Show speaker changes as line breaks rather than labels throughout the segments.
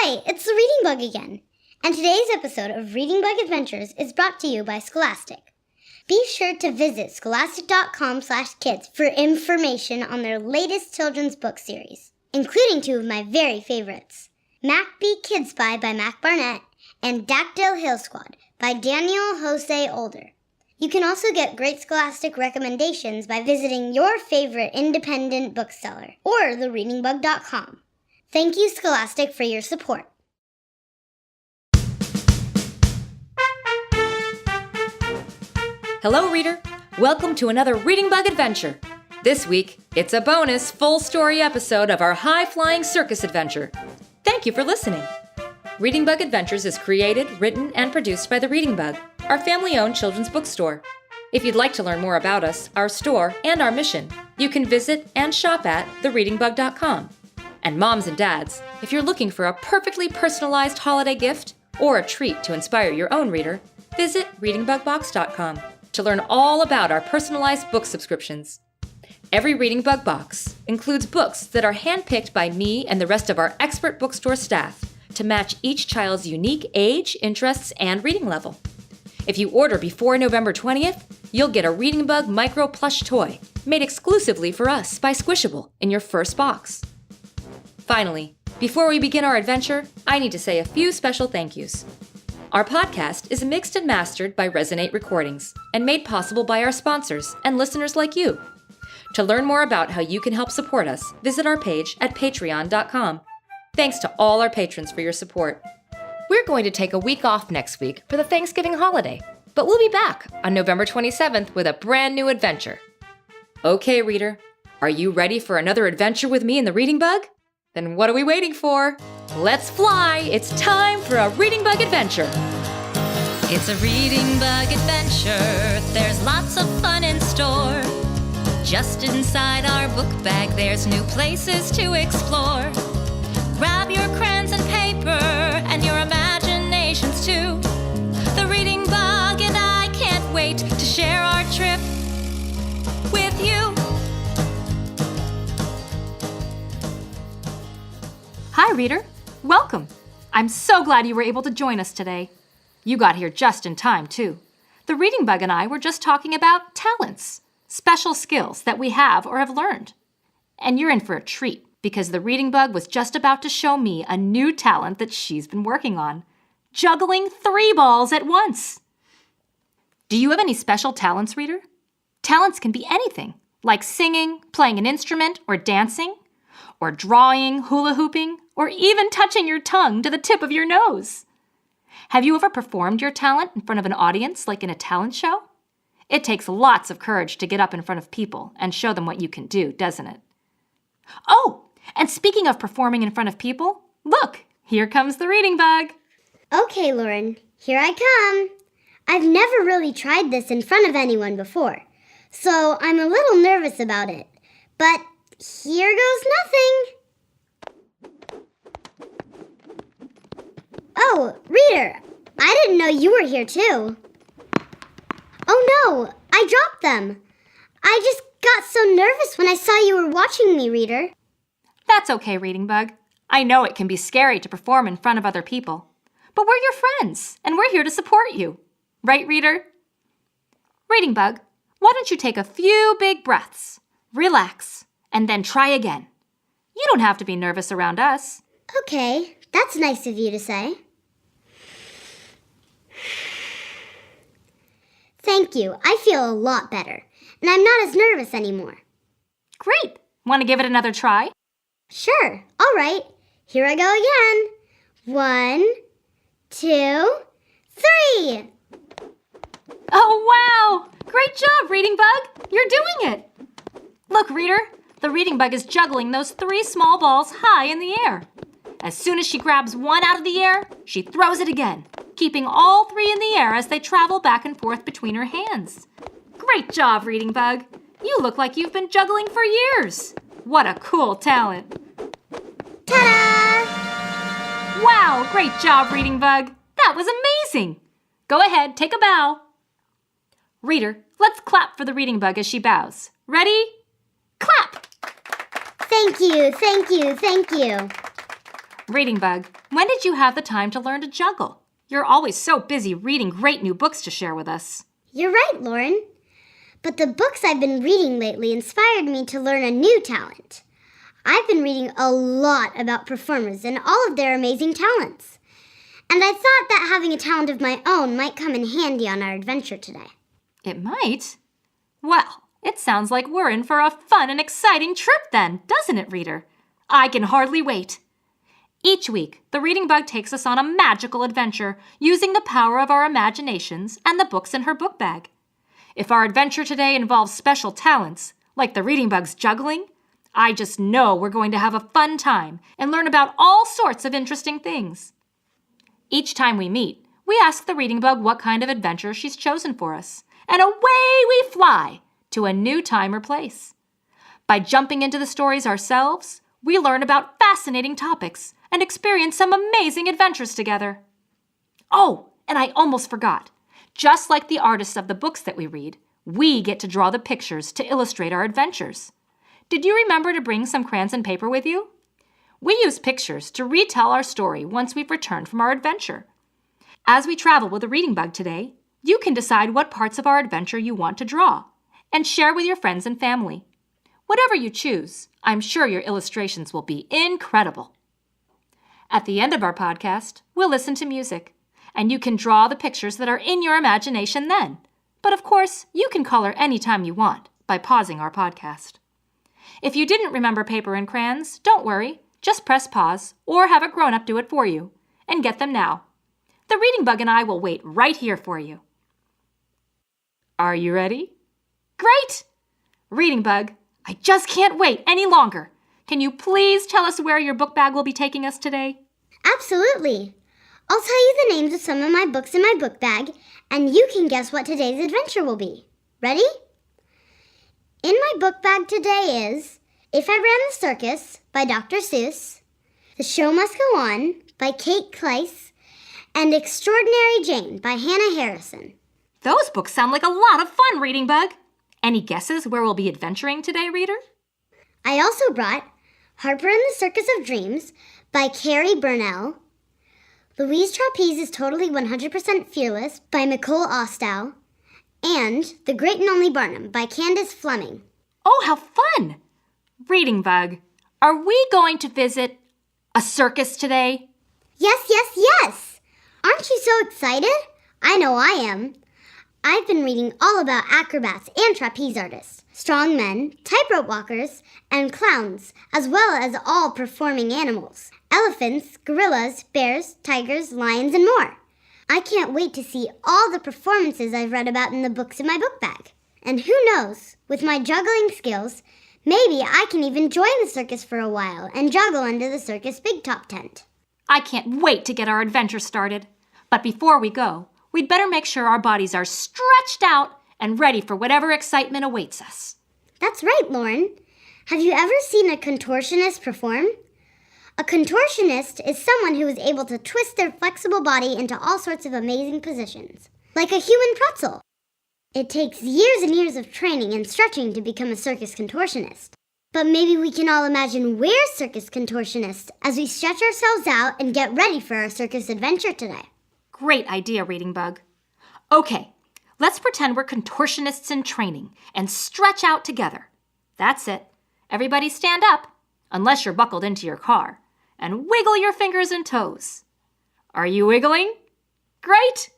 Hi, it's the Reading Bug again. And today's episode of Reading Bug Adventures is brought to you by Scholastic. Be sure to visit scholastic.com/kids for information on their latest children's book series, including two of my very favorites, Macbee Kid Spy by Mac Barnett and Dactyl Hill Squad by Daniel Jose Older. You can also get great Scholastic recommendations by visiting your favorite independent bookseller or thereadingbug.com. Thank you, Scholastic, for your support.
Hello, reader. Welcome to another Reading Bug adventure. This week, it's a bonus full-story episode of our high-flying circus adventure. Thank you for listening. Reading Bug Adventures is created, written, and produced by The Reading Bug, our family-owned children's bookstore. If you'd like to learn more about us, our store, and our mission, you can visit and shop at thereadingbug.com. And moms and dads, if you're looking for a perfectly personalized holiday gift or a treat to inspire your own reader, visit readingbugbox.com to learn all about our personalized book subscriptions. Every Reading Bug box includes books that are handpicked by me and the rest of our expert bookstore staff to match each child's unique age, interests, and reading level. If you order before November 20th, you'll get a Reading Bug micro plush toy made exclusively for us by Squishable in your first box. Finally, before we begin our adventure, I need to say a few special thank yous. Our podcast is mixed and mastered by Resonate Recordings and made possible by our sponsors and listeners like you. To learn more about how you can help support us, visit our page at patreon.com. Thanks to all our patrons for your support. We're going to take a week off next week for the Thanksgiving holiday, but we'll be back on November 27th with a brand new adventure. Okay, reader, are you ready for another adventure with me in the Reading Bug? Then what are we waiting for? Let's fly! It's time for a Reading Bug adventure!
It's a Reading Bug adventure. There's lots of fun in store. Just inside our book bag, there's new places to explore. Grab your crayons and paper and your imaginations too. The Reading Bug and I can't wait to share our trip with you.
Hi, reader. Welcome. I'm so glad you were able to join us today. You got here just in time, too. The Reading Bug and I were just talking about talents, special skills that we have or have learned. And you're in for a treat, because the Reading Bug was just about to show me a new talent that she's been working on, juggling 3 balls at once. Do you have any special talents, reader? Talents can be anything, like singing, playing an instrument, or dancing, or drawing, hula hooping, or even touching your tongue to the tip of your nose. Have you ever performed your talent in front of an audience like in a talent show? It takes lots of courage to get up in front of people and show them what you can do, doesn't it? Oh, and speaking of performing in front of people, look, here comes the Reading Bug.
Okay, Lauren, here I come. I've never really tried this in front of anyone before, so I'm a little nervous about it. But here goes nothing. Oh, reader, I didn't know you were here too. Oh no, I dropped them. I just got so nervous when I saw you were watching me, reader.
That's okay, Reading Bug. I know it can be scary to perform in front of other people, but we're your friends, and we're here to support you. Right, reader? Reading Bug, why don't you take a few big breaths, relax, and then try again. You don't have to be nervous around us.
Okay, that's nice of you to say. Thank you. I feel a lot better, and I'm not as nervous anymore.
Great. Want to give it another try?
Sure. All right. Here I go again. 1, 2, 3.
Oh, wow! Great job, Reading Bug! You're doing it! Look, reader, the Reading Bug is juggling those 3 small balls high in the air. As soon as she grabs one out of the air, she throws it again, keeping all 3 in the air as they travel back and forth between her hands. Great job, Reading Bug! You look like you've been juggling for years. What a cool talent.
Ta-da!
Wow, great job, Reading Bug. That was amazing. Go ahead, take a bow. Reader, let's clap for the Reading Bug as she bows. Ready? Clap!
Thank you, thank you, thank you.
Reading Bug, when did you have the time to learn to juggle? You're always so busy reading great new books to share with us.
You're right, Lauren. But the books I've been reading lately inspired me to learn a new talent. I've been reading a lot about performers and all of their amazing talents. And I thought that having a talent of my own might come in handy on our adventure today.
It might? Well, it sounds like we're in for a fun and exciting trip then, doesn't it, reader? I can hardly wait. Each week, the Reading Bug takes us on a magical adventure using the power of our imaginations and the books in her book bag. If our adventure today involves special talents, like the Reading Bug's juggling, I just know we're going to have a fun time and learn about all sorts of interesting things. Each time we meet, we ask the Reading Bug what kind of adventure she's chosen for us, and away we fly to a new time or place. By jumping into the stories ourselves, we learn about fascinating topics and experience some amazing adventures together. Oh, and I almost forgot. Just like the artists of the books that we read, we get to draw the pictures to illustrate our adventures. Did you remember to bring some crayons and paper with you? We use pictures to retell our story once we've returned from our adventure. As we travel with the Reading Bug today, you can decide what parts of our adventure you want to draw and share with your friends and family. Whatever you choose, I'm sure your illustrations will be incredible. At the end of our podcast, we'll listen to music, and you can draw the pictures that are in your imagination then. But of course, you can color anytime you want by pausing our podcast. If you didn't remember paper and crayons, don't worry. Just press pause or have a grown-up do it for you, and get them now. The Reading Bug and I will wait right here for you. Are you ready? Great! Reading Bug, I just can't wait any longer. Can you please tell us where your book bag will be taking us today?
Absolutely. I'll tell you the names of some of my books in my book bag, and you can guess what today's adventure will be. Ready? In my book bag today is If I Ran the Circus by Dr. Seuss, The Show Must Go On by Kate Kleiss, and Extraordinary Jane by Hannah Harrison.
Those books sound like a lot of fun, Reading Bug. Any guesses where we'll be adventuring today, reader?
I also brought Harper and the Circus of Dreams by Carrie Burnell, Louise Trapeze is Totally 100% Fearless by Nicole Ostow, and The Great and Only Barnum by Candace Fleming.
Oh, how fun! Reading Bug, are we going to visit a circus today?
Yes, yes, yes! Aren't you so excited? I know I am. I've been reading all about acrobats and trapeze artists, strong men, tightrope walkers, and clowns, as well as all performing animals. Elephants, gorillas, bears, tigers, lions, and more. I can't wait to see all the performances I've read about in the books in my book bag. And who knows, with my juggling skills, maybe I can even join the circus for a while and juggle under the circus big top tent.
I can't wait to get our adventure started. But before we go, we'd better make sure our bodies are stretched out and ready for whatever excitement awaits us.
That's right, Lauren. Have you ever seen a contortionist perform? A contortionist is someone who is able to twist their flexible body into all sorts of amazing positions, like a human pretzel. It takes years and years of training and stretching to become a circus contortionist. But maybe we can all imagine we're circus contortionists as we stretch ourselves out and get ready for our circus adventure today.
Great idea, Reading Bug. Okay, let's pretend we're contortionists in training and stretch out together. That's it. Everybody stand up, unless you're buckled into your car, and wiggle your fingers and toes. Are you wiggling? Great!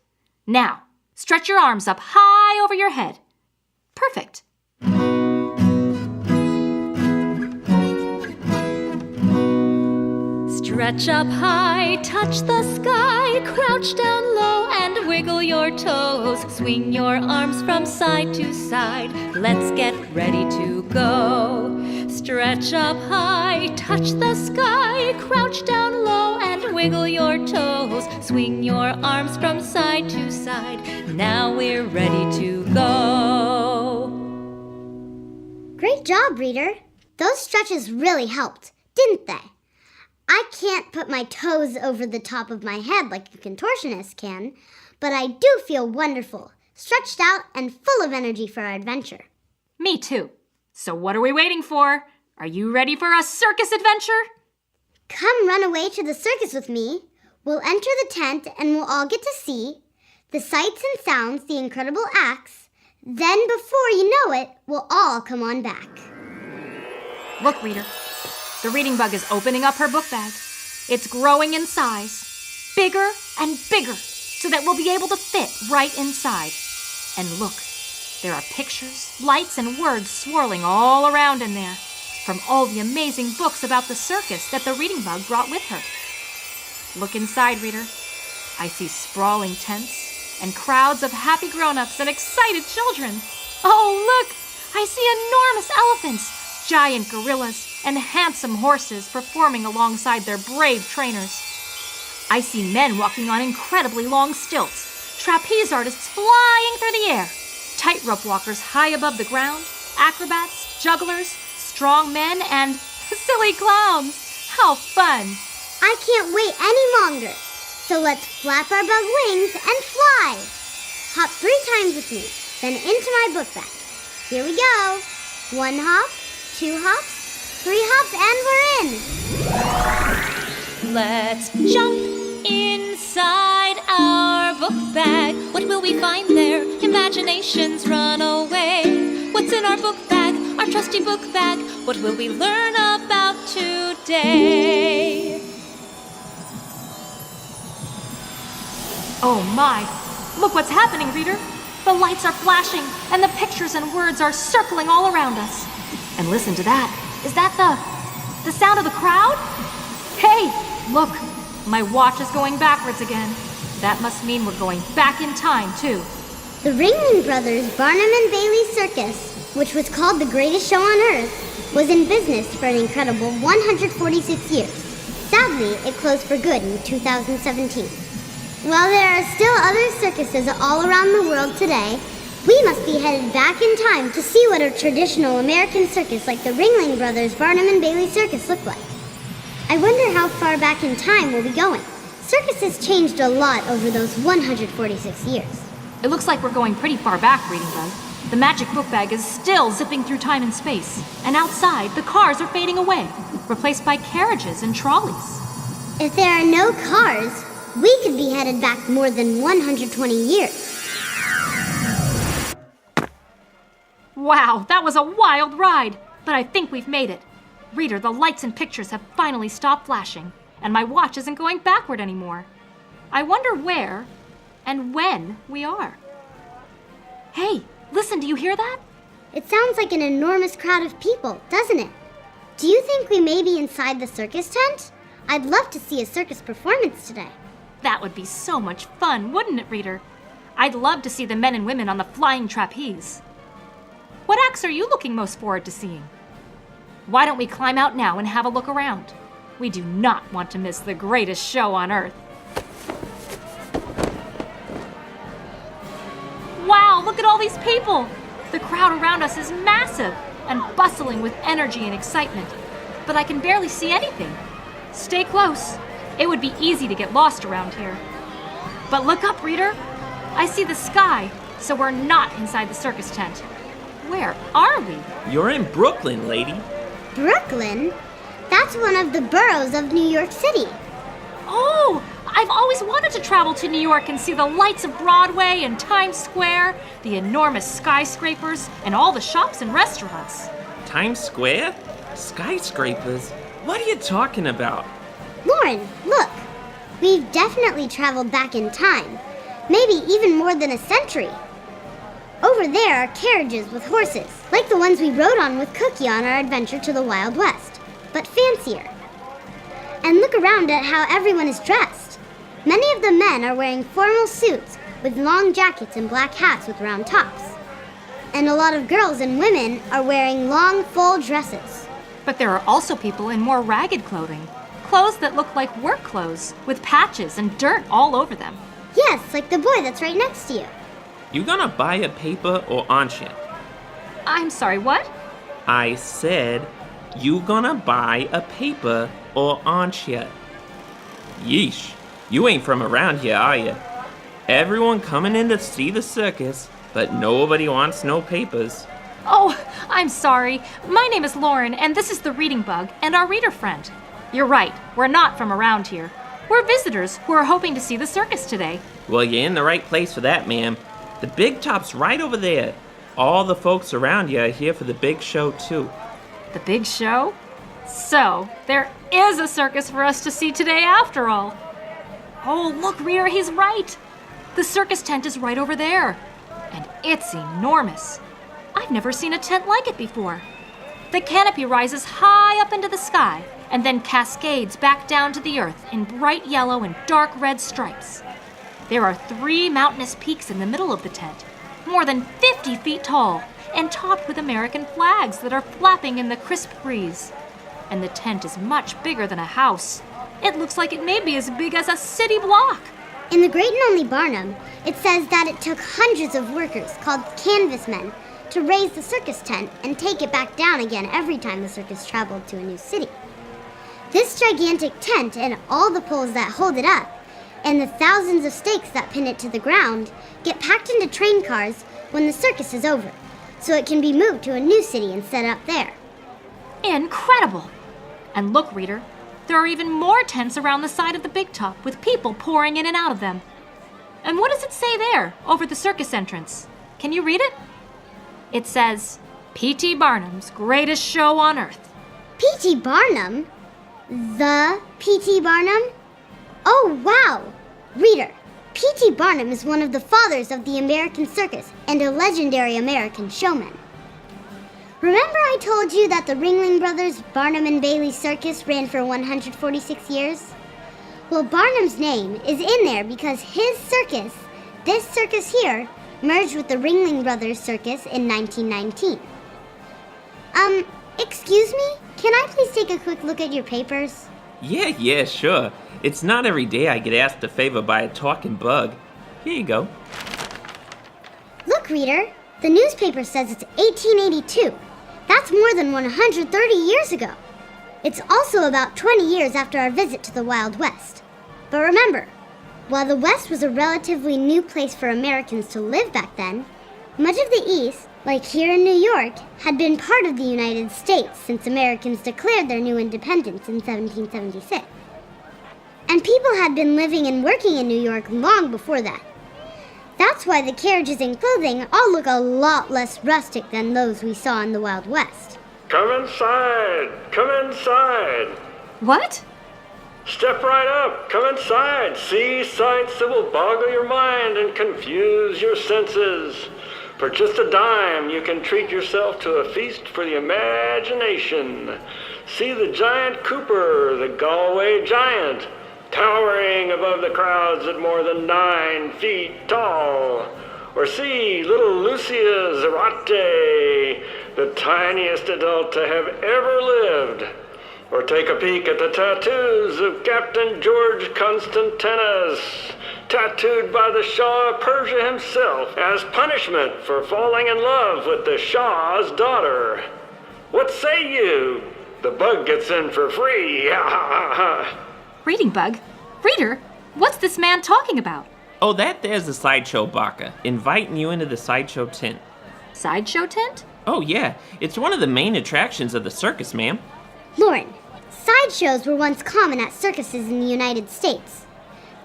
Now, stretch your arms up high over your head. Perfect.
Stretch up high, touch the sky, crouch down low and wiggle your toes. Swing your arms from side to side, let's get ready to go. Stretch up high, touch the sky, crouch down low and wiggle your toes. Swing your arms from side to side, now we're ready to go.
Great job, reader. Those stretches really helped, didn't they? I can't put my toes over the top of my head like a contortionist can, but I do feel wonderful, stretched out and full of energy for our adventure.
Me too. So what are we waiting for? Are you ready for a circus adventure?
Come run away to the circus with me. We'll enter the tent and we'll all get to see the sights and sounds, the incredible acts. Then before you know it, we'll all come on back.
Look, reader. The reading bug is opening up her book bag. It's growing in size, bigger and bigger, so that we'll be able to fit right inside. And look, there are pictures, lights, and words swirling all around in there from all the amazing books about the circus that the reading bug brought with her. Look inside, reader. I see sprawling tents and crowds of happy grown-ups and excited children. Oh, look! I see enormous elephants, giant gorillas, and handsome horses performing alongside their brave trainers. I see men walking on incredibly long stilts, trapeze artists flying through the air, tightrope walkers high above the ground, acrobats, jugglers, strong men, and silly clowns. How fun!
I can't wait any longer. So let's flap our bug wings and fly. Hop 3 times with me, then into my book bag. Here we go. 1 hop, 2 hops, 3 hops, and we're in.
Let's jump inside our book bag. What will we find there? Imaginations run away. What's in our book bag? Our trusty book bag. What will we learn about today?
Oh my! Look what's happening, reader! The lights are flashing, and the pictures and words are circling all around us. And listen to that. Is that the sound of the crowd? Hey, look! My watch is going backwards again. That must mean we're going back in time, too.
The Ringling Brothers Barnum and Bailey Circus, which was called the greatest show on earth, was in business for an incredible 146 years. Sadly, it closed for good in 2017. While there are still other circuses all around the world today, we must be headed back in time to see what a traditional American circus like the Ringling Brothers Barnum and Bailey Circus looked like. I wonder how far back in time we'll be going. Circuses changed a lot over those 146 years.
It looks like we're going pretty far back, Reading Bug. The magic book bag is still zipping through time and space. And outside, the cars are fading away, replaced by carriages and trolleys.
If there are no cars, we could be headed back more than 120 years.
Wow, that was a wild ride, but I think we've made it. Reader, the lights and pictures have finally stopped flashing, and my watch isn't going backward anymore. I wonder where and when we are. Hey, listen, do you hear that?
It sounds like an enormous crowd of people, doesn't it? Do you think we may be inside the circus tent? I'd love to see a circus performance today.
That would be so much fun, wouldn't it, Reader? I'd love to see the men and women on the flying trapeze. What acts are you looking most forward to seeing? Why don't we climb out now and have a look around? We do not want to miss the greatest show on earth. Wow, look at all these people! The crowd around us is massive and bustling with energy and excitement, but I can barely see anything. Stay close. It would be easy to get lost around here. But look up, Reader. I see the sky, so we're not inside the circus tent. Where are we?
You're in Brooklyn, lady.
Brooklyn? That's one of the boroughs of New York City.
Oh, I've always wanted to travel to New York and see the lights of Broadway and Times Square, the enormous skyscrapers, and all the shops and restaurants.
Times Square? Skyscrapers? What are you talking about?
Lauren, look. We've definitely traveled back in time. Maybe even more than a century. Over there are carriages with horses, like the ones we rode on with Cookie on our adventure to the Wild West, but fancier. And look around at how everyone is dressed. Many of the men are wearing formal suits with long jackets and black hats with round tops. And a lot of girls and women are wearing long, full dresses.
But there are also people in more ragged clothing. Clothes that look like work clothes, with patches and dirt all over them.
Yes, like the boy that's right next to you.
You gonna buy a paper or aren't you?
I'm sorry, what?
I said, you gonna buy a paper or aren't you? Yeesh, you ain't from around here, are you? Everyone coming in to see the circus, but nobody wants no papers.
Oh, I'm sorry. My name is Lauren, and this is the Reading Bug and our reader friend.
You're right, we're not from around here. We're visitors who are hoping to see the circus today.
Well, you're in the right place for that, ma'am. The big top's right over there. All the folks around you are here for the big show, too.
The big show? So, there is a circus for us to see today after all. Oh, look, Reader, he's right. The circus tent is right over there. And it's enormous. I've never seen a tent like it before. The canopy rises high up into the sky and then cascades back down to the earth in bright yellow and dark red stripes. There are 3 mountainous peaks in the middle of the tent, more than 50 feet tall, and topped with American flags that are flapping in the crisp breeze. And the tent is much bigger than a house. It looks like it may be as big as a city block.
In The Great and Only Barnum, it says that it took hundreds of workers, called canvas men, to raise the circus tent and take it back down again every time the circus traveled to a new city. This gigantic tent and all the poles that hold it up, and the thousands of stakes that pin it to the ground, get packed into train cars when the circus is over, so it can be moved to a new city and set up there.
Incredible! And look, Reader, there are even more tents around the side of the big top with people pouring in and out of them. And what does it say there, over the circus entrance? Can you read it? It says, P.T. Barnum's greatest show on earth.
P.T. Barnum? The P.T. Barnum? Oh, wow! Reader, P.T. Barnum is one of the fathers of the American circus and a legendary American showman. Remember I told you that the Ringling Brothers' Barnum and Bailey Circus ran for 146 years? Well, Barnum's name is in there because his circus, this circus here, merged with the Ringling Brothers Circus in 1919. Excuse me? Can I please take a quick look at your papers?
Yeah, sure. It's not every day I get asked a favor by a talking bug. Here you go.
Look, Reader, the newspaper says it's 1882. That's more than 130 years ago. It's also about 20 years after our visit to the Wild West. But remember, while the West was a relatively new place for Americans to live back then, much of the East, like here in New York, had been part of the United States since Americans declared their new independence in 1776. And people had been living and working in New York long before that. That's why the carriages and clothing all look a lot less rustic than those we saw in the Wild West.
Come inside! Come inside!
What?
Step right up! Come inside! See sights that will boggle your mind and confuse your senses. For just a dime, you can treat yourself to a feast for the imagination. See the giant Cooper, the Galway giant, towering above the crowds at more than 9 feet tall. Or see little Lucia Zarate, the tiniest adult to have ever lived. Or take a peek at the tattoos of Captain George Constantinus, tattooed by the Shah of Persia himself as punishment for falling in love with the Shah's daughter. What say you? The bug gets in for free. Ha ha ha.
Reading Bug? Reader, what's this man talking about?
Oh, there's the sideshow Baka, inviting you into the sideshow tent.
Sideshow tent?
Oh, yeah. It's one of the main attractions of the circus, ma'am.
Lauren, sideshows were once common at circuses in the United States.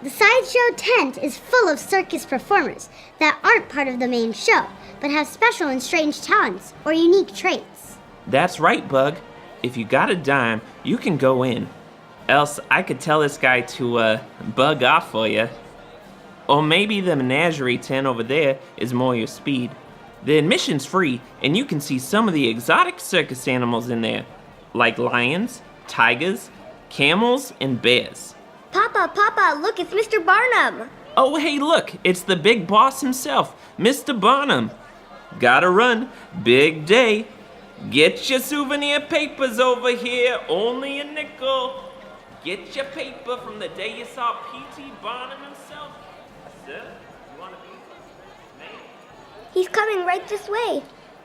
The sideshow tent is full of circus performers that aren't part of the main show, but have special and strange talents or unique traits.
That's right, Bug. If you got a dime, you can go in. Else, I could tell this guy to, bug off for you. Or maybe the menagerie tent over there is more your speed. The admission's free, and you can see some of the exotic circus animals in there, like lions, tigers, camels, and bears.
Papa, look, it's Mr. Barnum.
Oh, hey, look, it's the big boss himself, Mr. Barnum. Gotta run, big day. Get your souvenir papers over here, only a nickel. Get your paper from the day you saw P.T. Barnum himself. Sir, you want to be?
He's coming right this way.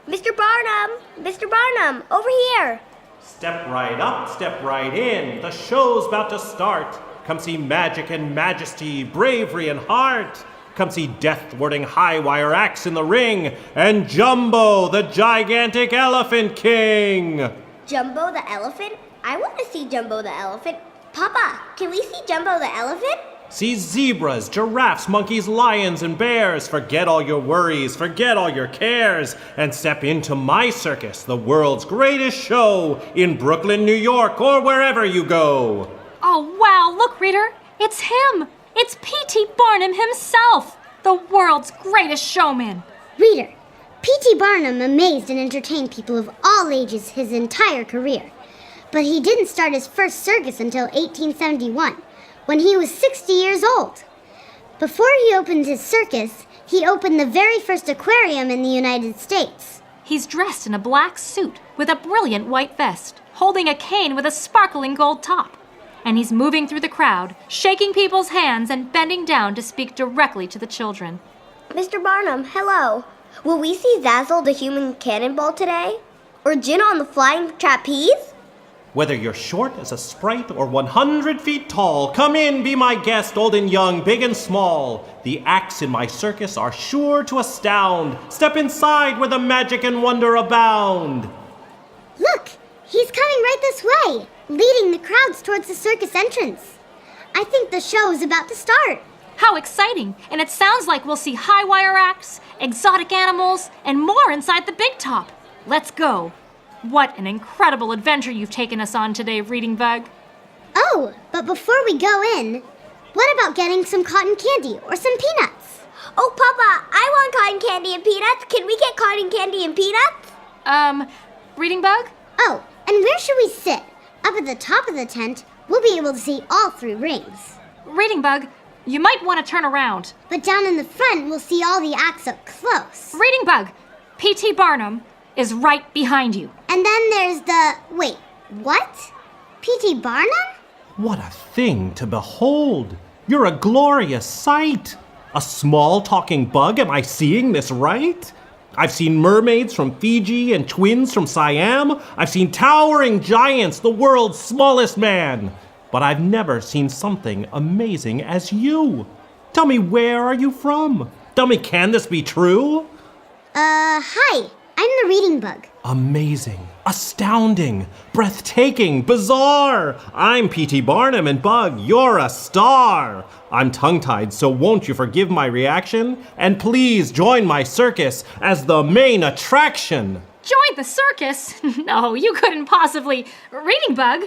Mr. Barnum, over here.
Step right up, step right in. The show's about to start. Come see magic and majesty, bravery and heart. Come see death-warding high-wire acts in the ring, and Jumbo, the gigantic elephant king.
Jumbo the elephant?
I want to see Jumbo the elephant. Papa, can we see Jumbo the elephant?
See zebras, giraffes, monkeys, lions, and bears. Forget all your worries, forget all your cares, and step into my circus, the world's greatest show, in Brooklyn, New York, or wherever you go.
Oh, wow, look, reader. It's him. It's P.T. Barnum himself, the world's greatest showman.
Reader, P.T. Barnum amazed and entertained people of all ages his entire career. But he didn't start his first circus until 1871. When he was 60 years old. Before he opened his circus, he opened the very first aquarium in the United States.
He's dressed in a black suit with a brilliant white vest, holding a cane with a sparkling gold top. And he's moving through the crowd, shaking people's hands and bending down to speak directly to the children.
Mr. Barnum, hello. Will we see Zazzle the human cannonball today? Or Gin on the flying trapeze?
Whether you're short as a sprite or 100 feet tall, come in, be my guest, old and young, big and small. The acts in my circus are sure to astound. Step inside where the magic and wonder abound.
Look, he's coming right this way, leading the crowds towards the circus entrance. I think the show is about to start.
How exciting! And it sounds like we'll see high wire acts, exotic animals, and more inside the big top. Let's go. What an incredible adventure you've taken us on today, Reading Bug.
Oh, but before we go in, what about getting some cotton candy or some peanuts?
Oh, Papa, I want cotton candy and peanuts. Can we get cotton candy and peanuts?
Reading Bug?
Oh, and where should we sit? Up at the top of the tent, we'll be able to see all 3 rings.
Reading Bug, you might want to turn around.
But down in the front, we'll see all the acts up close.
Reading Bug, P.T. Barnum is right behind you.
And then there's the... Wait, what? P.T. Barnum?
What a thing to behold. You're a glorious sight. A small talking bug, am I seeing this right? I've seen mermaids from Fiji and twins from Siam. I've seen towering giants, the world's smallest man. But I've never seen something amazing as you. Tell me, where are you from? Tell me, can this be true?
Hi. I'm the Reading Bug.
Amazing, astounding, breathtaking, bizarre. I'm P.T. Barnum, and Bug, you're a star. I'm tongue-tied, so won't you forgive my reaction? And please join my circus as the main attraction.
Join the circus? No, you couldn't possibly. Reading Bug?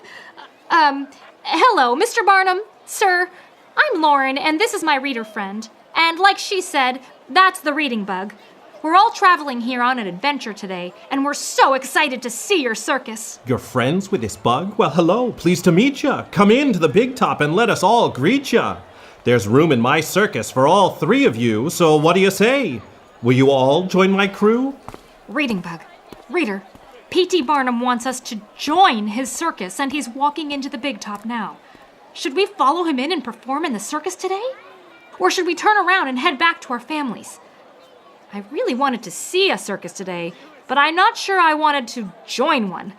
Hello, Mr. Barnum. Sir, I'm Lauren, and this is my reader friend. And like she said, that's the Reading Bug. We're all traveling here on an adventure today, and we're so excited to see your circus.
You're friends with this bug? Well, hello, pleased to meet ya. Come in to the big top and let us all greet ya. There's room in my circus for all 3 of you, so what do you say? Will you all join my crew?
Reading Bug, reader, P.T. Barnum wants us to join his circus, and he's walking into the big top now. Should we follow him in and perform in the circus today? Or should we turn around and head back to our families? I really wanted to see a circus today, but I'm not sure I wanted to join one.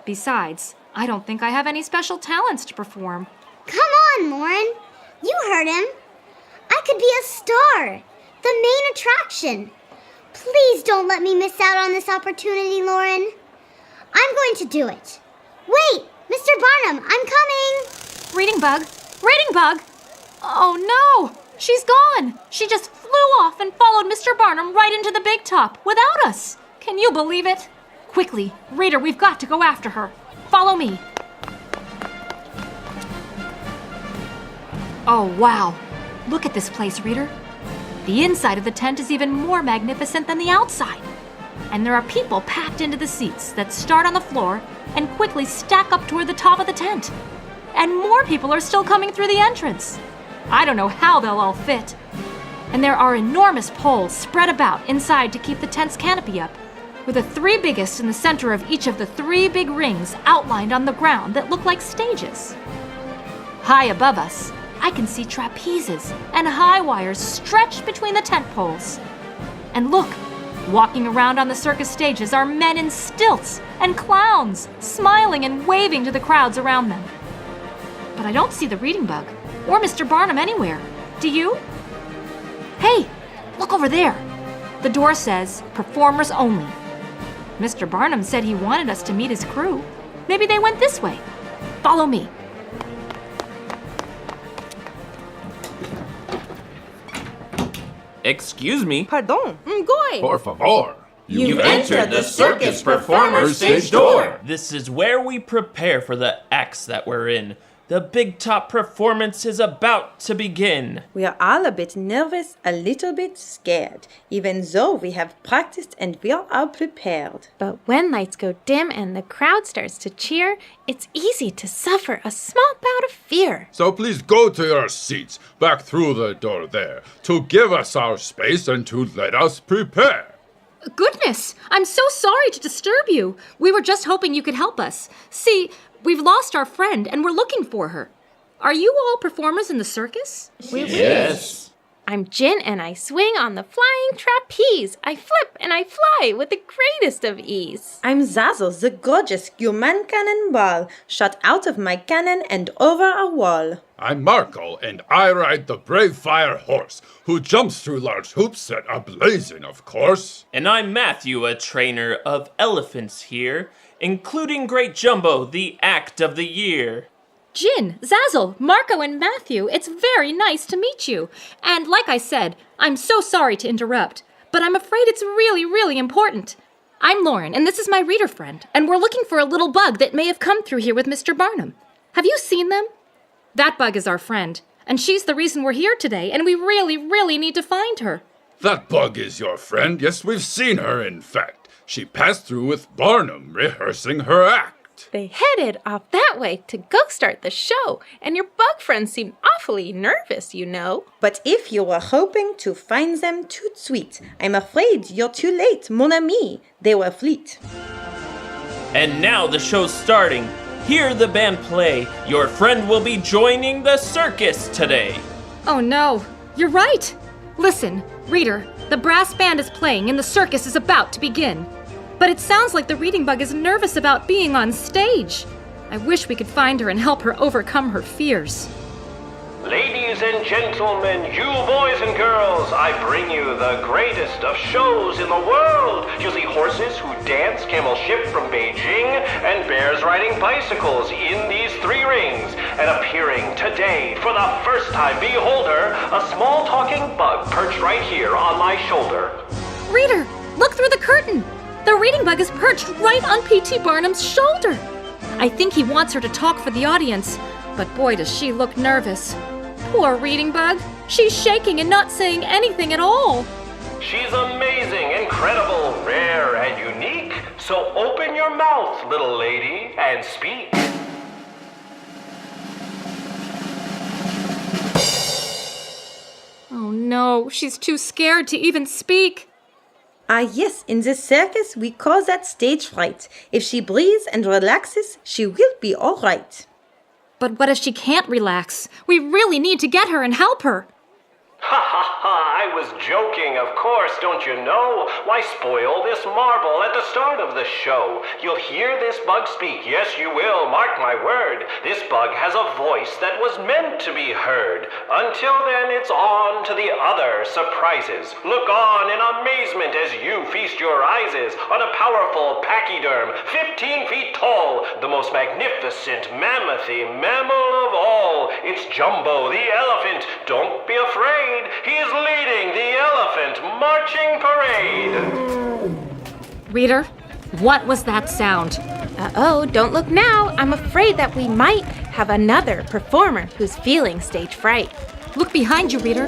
Besides, I don't think I have any special talents to perform.
Come on, Lauren. You heard him. I could be a star, the main attraction. Please don't let me miss out on this opportunity, Lauren. I'm going to do it. Wait, Mr. Barnum, I'm coming.
Reading Bug! Reading Bug! Oh no! She's gone! She just flew off and followed Mr. Barnum right into the big top without us. Can you believe it? Quickly, Reader, we've got to go after her. Follow me. Oh, wow. Look at this place, Reader. The inside of the tent is even more magnificent than the outside. And there are people packed into the seats that start on the floor and quickly stack up toward the top of the tent. And more people are still coming through the entrance. I don't know how they'll all fit. And there are enormous poles spread about inside to keep the tent's canopy up, with the 3 biggest in the center of each of the 3 big rings outlined on the ground that look like stages. High above us, I can see trapezes and high wires stretched between the tent poles. And look, walking around on the circus stages are men in stilts and clowns, smiling and waving to the crowds around them. But I don't see the Reading Bug or Mr. Barnum anywhere. Do you? Hey, look over there. The door says, performers only. Mr. Barnum said he wanted us to meet his crew. Maybe they went this way. Follow me.
Excuse me?
Pardon, Ngoy.
Por favor.
You've entered the circus performer stage door. This is where we prepare for the acts that we're in. The big top performance is about to begin.
We are all a bit nervous, a little bit scared, even though we have practiced and we are all prepared.
But when lights go dim and the crowd starts to cheer, it's easy to suffer a small bout of fear.
So please go to your seats, back through the door there, to give us our space and to let us prepare.
Goodness, I'm so sorry to disturb you. We were just hoping you could help us. See, we've lost our friend and we're looking for her. Are you all performers in the circus?
Yes.
I'm Jin and I swing on the flying trapeze. I flip and I fly with the greatest of ease.
I'm Zazzle, the gorgeous human cannonball, shot out of my cannon and over a wall.
I'm Marco, and I ride the brave fire horse, who jumps through large hoops set ablazing, of course.
And I'm Matthew, a trainer of elephants here, including Great Jumbo, the act of the year.
Jin, Zazzle, Marco, and Matthew, it's very nice to meet you. And like I said, I'm so sorry to interrupt, but I'm afraid it's really, really important. I'm Lauren, and this is my reader friend, and we're looking for a little bug that may have come through here with Mr. Barnum. Have you seen them? That bug is our friend, and she's the reason we're here today, and we really, really need to find her.
That bug is your friend. Yes, we've seen her, in fact. She passed through with Barnum, rehearsing her act.
They headed off that way to go start the show, and your bug friends seemed awfully nervous, you know.
But if you were hoping to find them too sweet, I'm afraid you're too late, mon ami. They were fleet.
And now the show's starting. Hear the band play. Your friend will be joining the circus today.
Oh no, you're right. Listen, reader, the brass band is playing and the circus is about to begin. But it sounds like the reading bug is nervous about being on stage. I wish we could find her and help her overcome her fears.
Ladies and gentlemen, you boys and girls, I bring you the greatest of shows in the world. You'll see horses who dance camel ship from Beijing and bears riding bicycles in these 3 rings. And appearing today for the first time, beholder, a small talking bug perched right here on my shoulder.
Reader, look through the curtain. The reading bug is perched right on P.T. Barnum's shoulder. I think he wants her to talk for the audience, but boy does she look nervous. Poor reading bug. She's shaking and not saying anything at all.
She's amazing, incredible, rare, and unique. So open your mouth, little lady, and speak.
Oh no, she's too scared to even speak.
Yes, in the circus we call that stage fright. If she breathes and relaxes, she will be all right.
But what if she can't relax? We really need to get her and help her.
Ha ha ha, I was joking, of course, don't you know? Why spoil this marble at the start of the show? You'll hear this bug speak, yes you will, mark my word. This bug has a voice that was meant to be heard. Until then, it's on to the other surprises. Look on in amazement as you feast your eyes on a powerful pachyderm, 15 feet tall, the most magnificent mammothy mammal of all. It's Jumbo the elephant. Don't be afraid. He is leading the elephant marching parade.
Reader, what was that sound?
Uh-oh, don't look now. I'm afraid that we might have another performer who's feeling stage fright.
Look behind you, reader.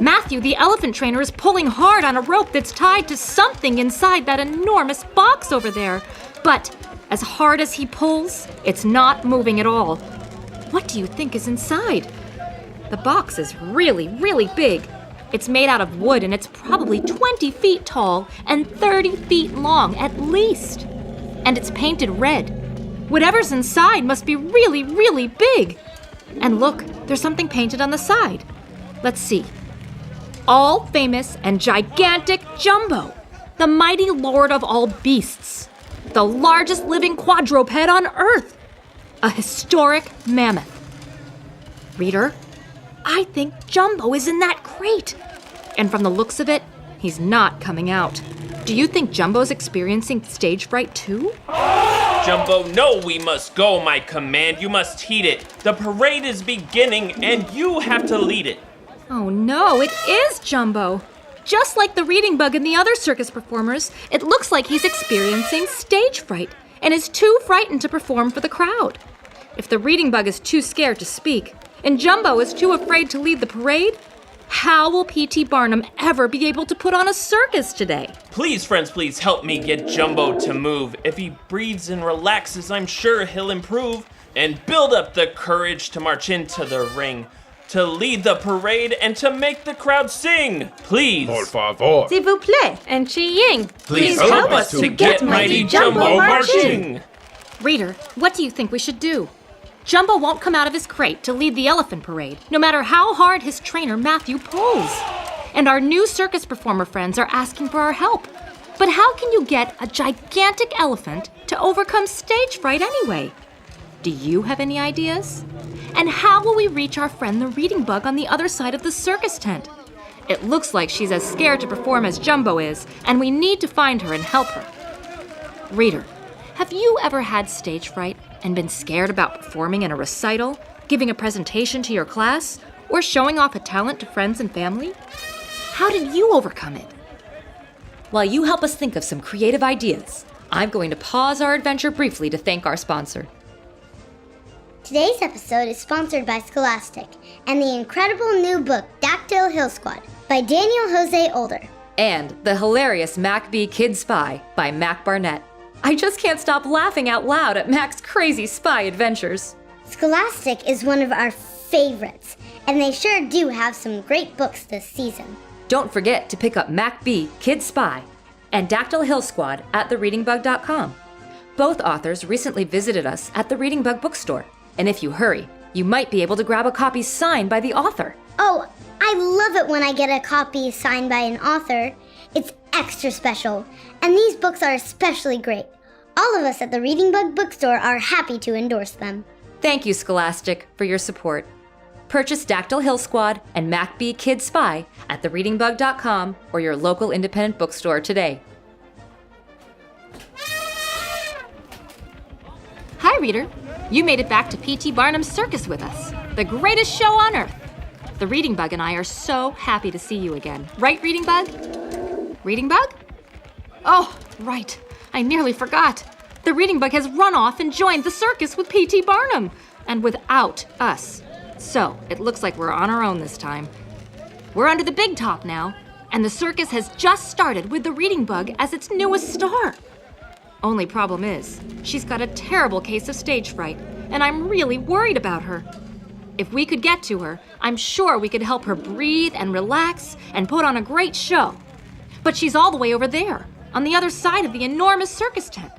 Matthew, the elephant trainer, is pulling hard on a rope that's tied to something inside that enormous box over there. But as hard as he pulls, it's not moving at all. What do you think is inside? The box is really, really big. It's made out of wood and it's probably 20 feet tall and 30 feet long at least. And it's painted red. Whatever's inside must be really, really big. And look, there's something painted on the side. Let's see. All famous and gigantic Jumbo, the mighty lord of all beasts, the largest living quadruped on Earth, a historic mammoth. Reader, I think Jumbo is in that crate. And from the looks of it, he's not coming out. Do you think Jumbo's experiencing stage fright too?
Jumbo, no, we must go, my command. You must heed it. The parade is beginning, and you have to lead it.
Oh no, it is Jumbo. Just like the reading bug and the other circus performers, it looks like he's experiencing stage fright and is too frightened to perform for the crowd. If the reading bug is too scared to speak, and Jumbo is too afraid to lead the parade, how will P.T. Barnum ever be able to put on a circus today?
Please, friends, please help me get Jumbo to move. If he breathes and relaxes, I'm sure he'll improve and build up the courage to march into the ring, to lead the parade and to make the crowd sing. Please.
Por favor.
S'il vous plaît.
And Chi-Ying.
Please help us to get mighty Jumbo marching.
Reader, what do you think we should do? Jumbo won't come out of his crate to lead the elephant parade, no matter how hard his trainer Matthew pulls. And our new circus performer friends are asking for our help. But how can you get a gigantic elephant to overcome stage fright anyway? Do you have any ideas? And how will we reach our friend the reading bug on the other side of the circus tent? It looks like she's as scared to perform as Jumbo is, and we need to find her and help her. Reader, have you ever had stage fright and been scared about performing in a recital, giving a presentation to your class, or showing off a talent to friends and family? How did you overcome it?
While you help us think of some creative ideas, I'm going to pause our adventure briefly to thank our sponsor.
Today's episode is sponsored by Scholastic and the incredible new book Dactyl Hill Squad by Daniel Jose Older.
And the hilarious Mac B. Kid Spy by Mac Barnett. I just can't stop laughing out loud at Mac's crazy spy adventures.
Scholastic is one of our favorites, and they sure do have some great books this season.
Don't forget to pick up Mac B. Kid Spy and Dactyl Hill Squad at thereadingbug.com. Both authors recently visited us at the Reading Bug bookstore, and if you hurry, you might be able to grab a copy signed by the author.
Oh, I love it when I get a copy signed by an author. It's extra special, and these books are especially great. All of us at the Reading Bug bookstore are happy to endorse them.
Thank you, Scholastic, for your support. Purchase Dactyl Hill Squad and Mac B. Kid Spy at thereadingbug.com or your local independent bookstore today.
Hi, reader. You made it back to P.T. Barnum's circus with us, the greatest show on earth. The Reading Bug and I are so happy to see you again. Right, Reading Bug? Reading Bug? Oh, right. I nearly forgot. The Reading Bug has run off and joined the circus with P.T. Barnum, and without us. So, it looks like we're on our own this time. We're under the big top now, and the circus has just started with the Reading Bug as its newest star. Only problem is, she's got a terrible case of stage fright, and I'm really worried about her. If we could get to her, I'm sure we could help her breathe and relax and put on a great show. But she's all the way over there, on the other side of the enormous circus tent.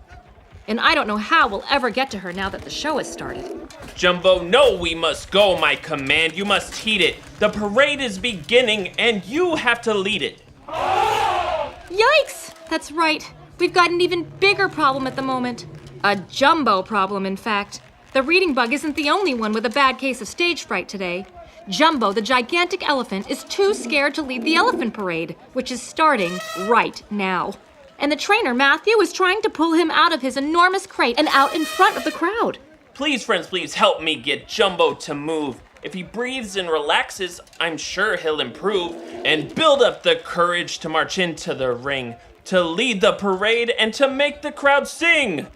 And I don't know how we'll ever get to her now that the show has started.
Jumbo, no, we must go, my command. You must heed it. The parade is beginning, and you have to lead it.
Yikes! That's right. We've got an even bigger problem at the moment. A Jumbo problem, in fact. The Reading Bug isn't the only one with a bad case of stage fright today. Jumbo, the gigantic elephant, is too scared to lead the elephant parade, which is starting right now. And the trainer, Matthew, is trying to pull him out of his enormous crate and out in front of the crowd.
Please, friends, please help me get Jumbo to move. If he breathes and relaxes, I'm sure he'll improve and build up the courage to march into the ring, to lead the parade and to make the crowd sing.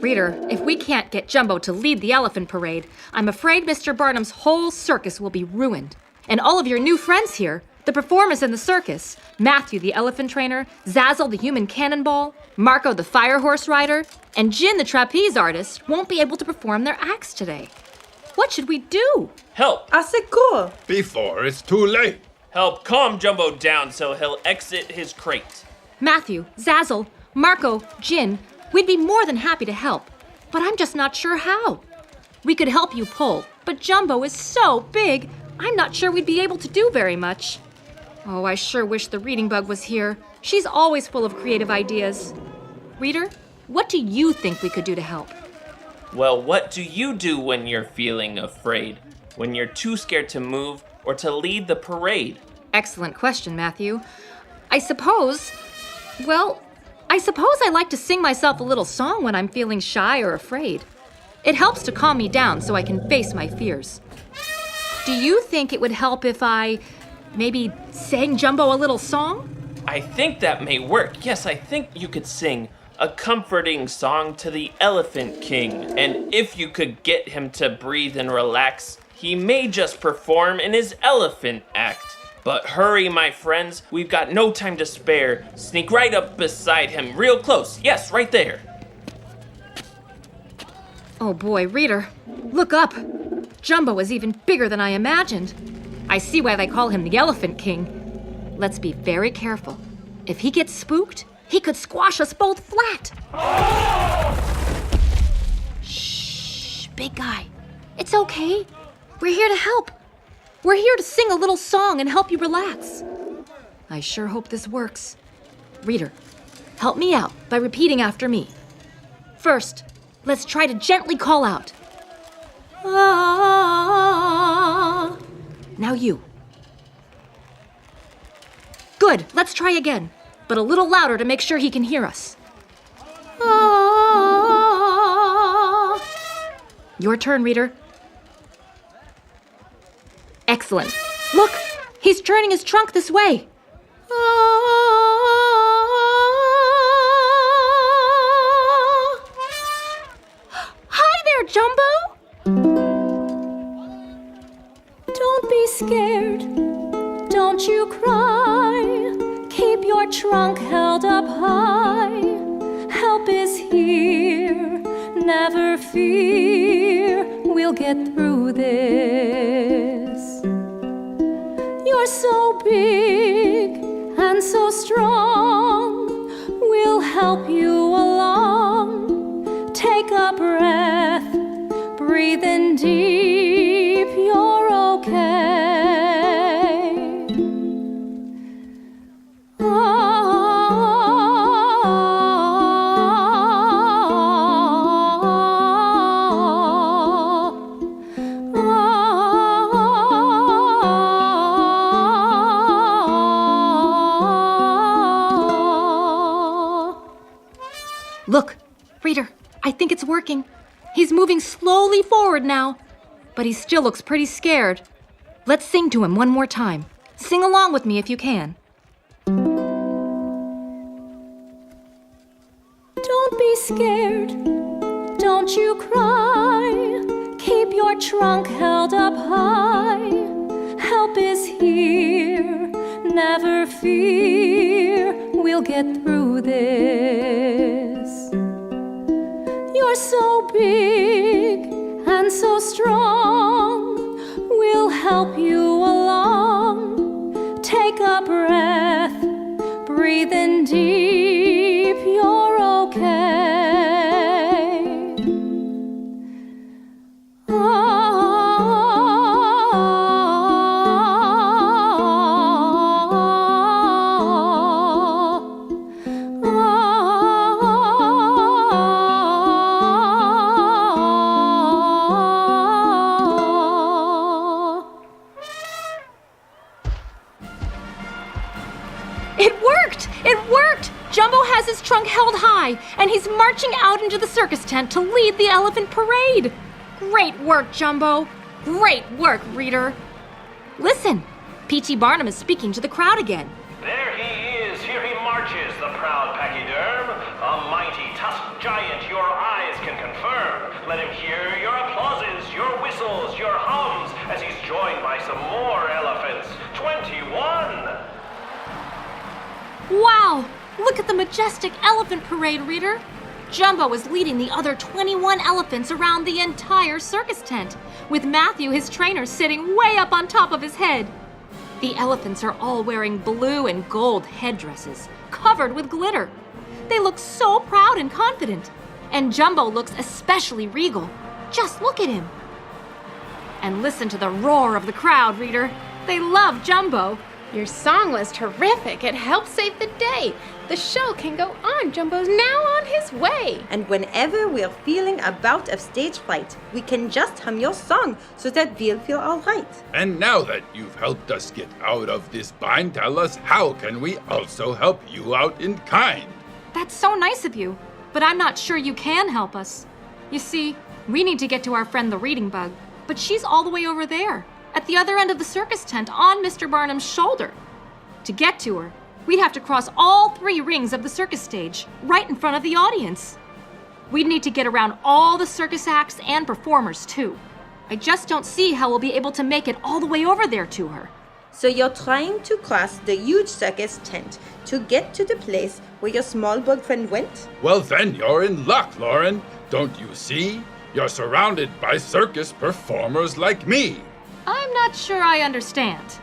Reader, if we can't get Jumbo to lead the elephant parade, I'm afraid Mr. Barnum's whole circus will be ruined. And all of your new friends here, the performers in the circus, Matthew the elephant trainer, Zazzle the human cannonball, Marco the fire horse rider, and Jin the trapeze artist won't be able to perform their acts today. What should we do?
Help!
Assegure.
Before it's too late.
Help calm Jumbo down so he'll exit his crate.
Matthew, Zazzle, Marco, Jin, we'd be more than happy to help, but I'm just not sure how. We could help you pull, but Jumbo is so big, I'm not sure we'd be able to do very much. Oh, I sure wish the Reading Bug was here. She's always full of creative ideas. Reader, what do you think we could do to help?
Well, what do you do when you're feeling afraid? When you're too scared to move or to lead the parade?
Excellent question, Matthew. I suppose, well, I suppose I like to sing myself a little song when I'm feeling shy or afraid. It helps to calm me down so I can face my fears. Do you think it would help if I maybe sang Jumbo a little song?
I think that may work. Yes, I think you could sing a comforting song to the Elephant King. And if you could get him to breathe and relax, he may just perform in his elephant act. But hurry, my friends, we've got no time to spare. Sneak right up beside him, real close. Yes, right there.
Oh boy, reader, look up. Jumbo is even bigger than I imagined. I see why they call him the Elephant King. Let's be very careful. If he gets spooked, he could squash us both flat. Shh, big guy. It's okay. We're here to help. We're here to sing a little song and help you relax. I sure hope this works. Reader, help me out by repeating after me. First, let's try to gently call out. Ah. Now you. Good, let's try again, but a little louder to make sure he can hear us. Ah. Your turn, reader. Excellent. Look, he's turning his trunk this way. Hi there, Jumbo. Don't be scared. Don't you cry. Keep your trunk held up high. Help is here. Never fear. We'll get through this. You're so big and so strong. We'll help you along. Take a breath. Breathe in deep. You're okay. Look, reader, I think it's working. He's moving slowly forward now, but he still looks pretty scared. Let's sing to him one more time. Sing along with me if you can. Don't be scared. Don't you cry. Keep your trunk held up high. Help is here. Never fear. We'll get through this. You're so big and so strong. We'll help you along. Take a breath. Breathe in deep. You're okay. It worked! Jumbo has his trunk held high, and he's marching out into the circus tent to lead the elephant parade. Great work, Jumbo. Great work, reader. Listen, P.T. Barnum is speaking to the crowd again.
There he is. Here he marches, the proud pachyderm. A mighty tusked giant your eyes can confirm. Let him hear your applauses, your whistles, your hums, as he's joined by some more elephants. 21!
Wow! Look at the majestic elephant parade, reader. Jumbo is leading the other 21 elephants around the entire circus tent, with Matthew, his trainer, sitting way up on top of his head. The elephants are all wearing blue and gold headdresses, covered with glitter. They look so proud and confident, and Jumbo looks especially regal. Just look at him. And listen to the roar of the crowd, reader. They love Jumbo.
Your song was terrific. It helped save the day. The show can go on. Jumbo's now on his way.
And whenever we're feeling a bout of stage fright, we can just hum your song so that we'll feel all right.
And now that you've helped us get out of this bind, tell us how can we also help you out in kind?
That's so nice of you, but I'm not sure you can help us. You see, we need to get to our friend the reading bug, but she's all the way over there, at the other end of the circus tent on Mr. Barnum's shoulder. To get to her, we'd have to cross all 3 rings of the circus stage, right in front of the audience. We'd need to get around all the circus acts and performers, too. I just don't see how we'll be able to make it all the way over there to her.
So you're trying to cross the huge circus tent to get to the place where your small bug friend went?
Well, then you're in luck, Lauren. Don't you see? You're surrounded by circus performers like me.
I'm not sure I understand.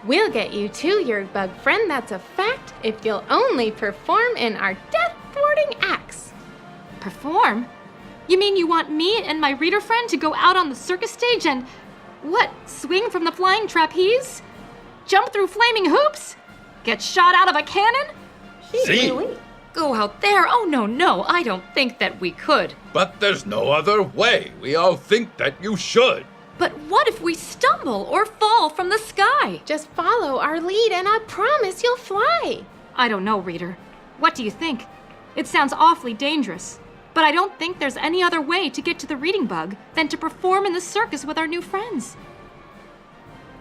We'll get you to your bug friend, that's a fact, if you'll only perform in our death-thwarting acts.
Perform? You mean you want me and my reader friend to go out on the circus stage and, swing from the flying trapeze? Jump through flaming hoops? Get shot out of a cannon?
See?
Go out there? Oh, no, I don't think that we could.
But there's no other way. We all think that you should.
But what if we stumble or fall from the sky?
Just follow our lead and I promise you'll fly.
I don't know, reader. What do you think? It sounds awfully dangerous. But I don't think there's any other way to get to the reading bug than to perform in the circus with our new friends.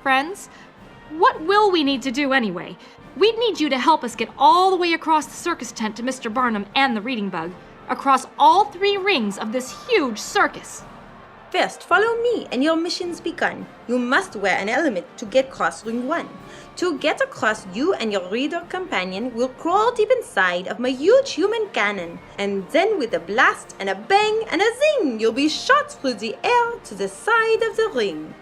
Friends, what will we need to do anyway? We'd need you to help us get all the way across the circus tent to Mr. Barnum and the reading bug, across all 3 rings of this huge circus.
First, follow me and your mission's begun. You must wear an helmet to get across ring 1. To get across, you and your reader companion will crawl deep inside of my huge human cannon. And then with a blast and a bang and a zing, you'll be shot through the air to the side of the ring.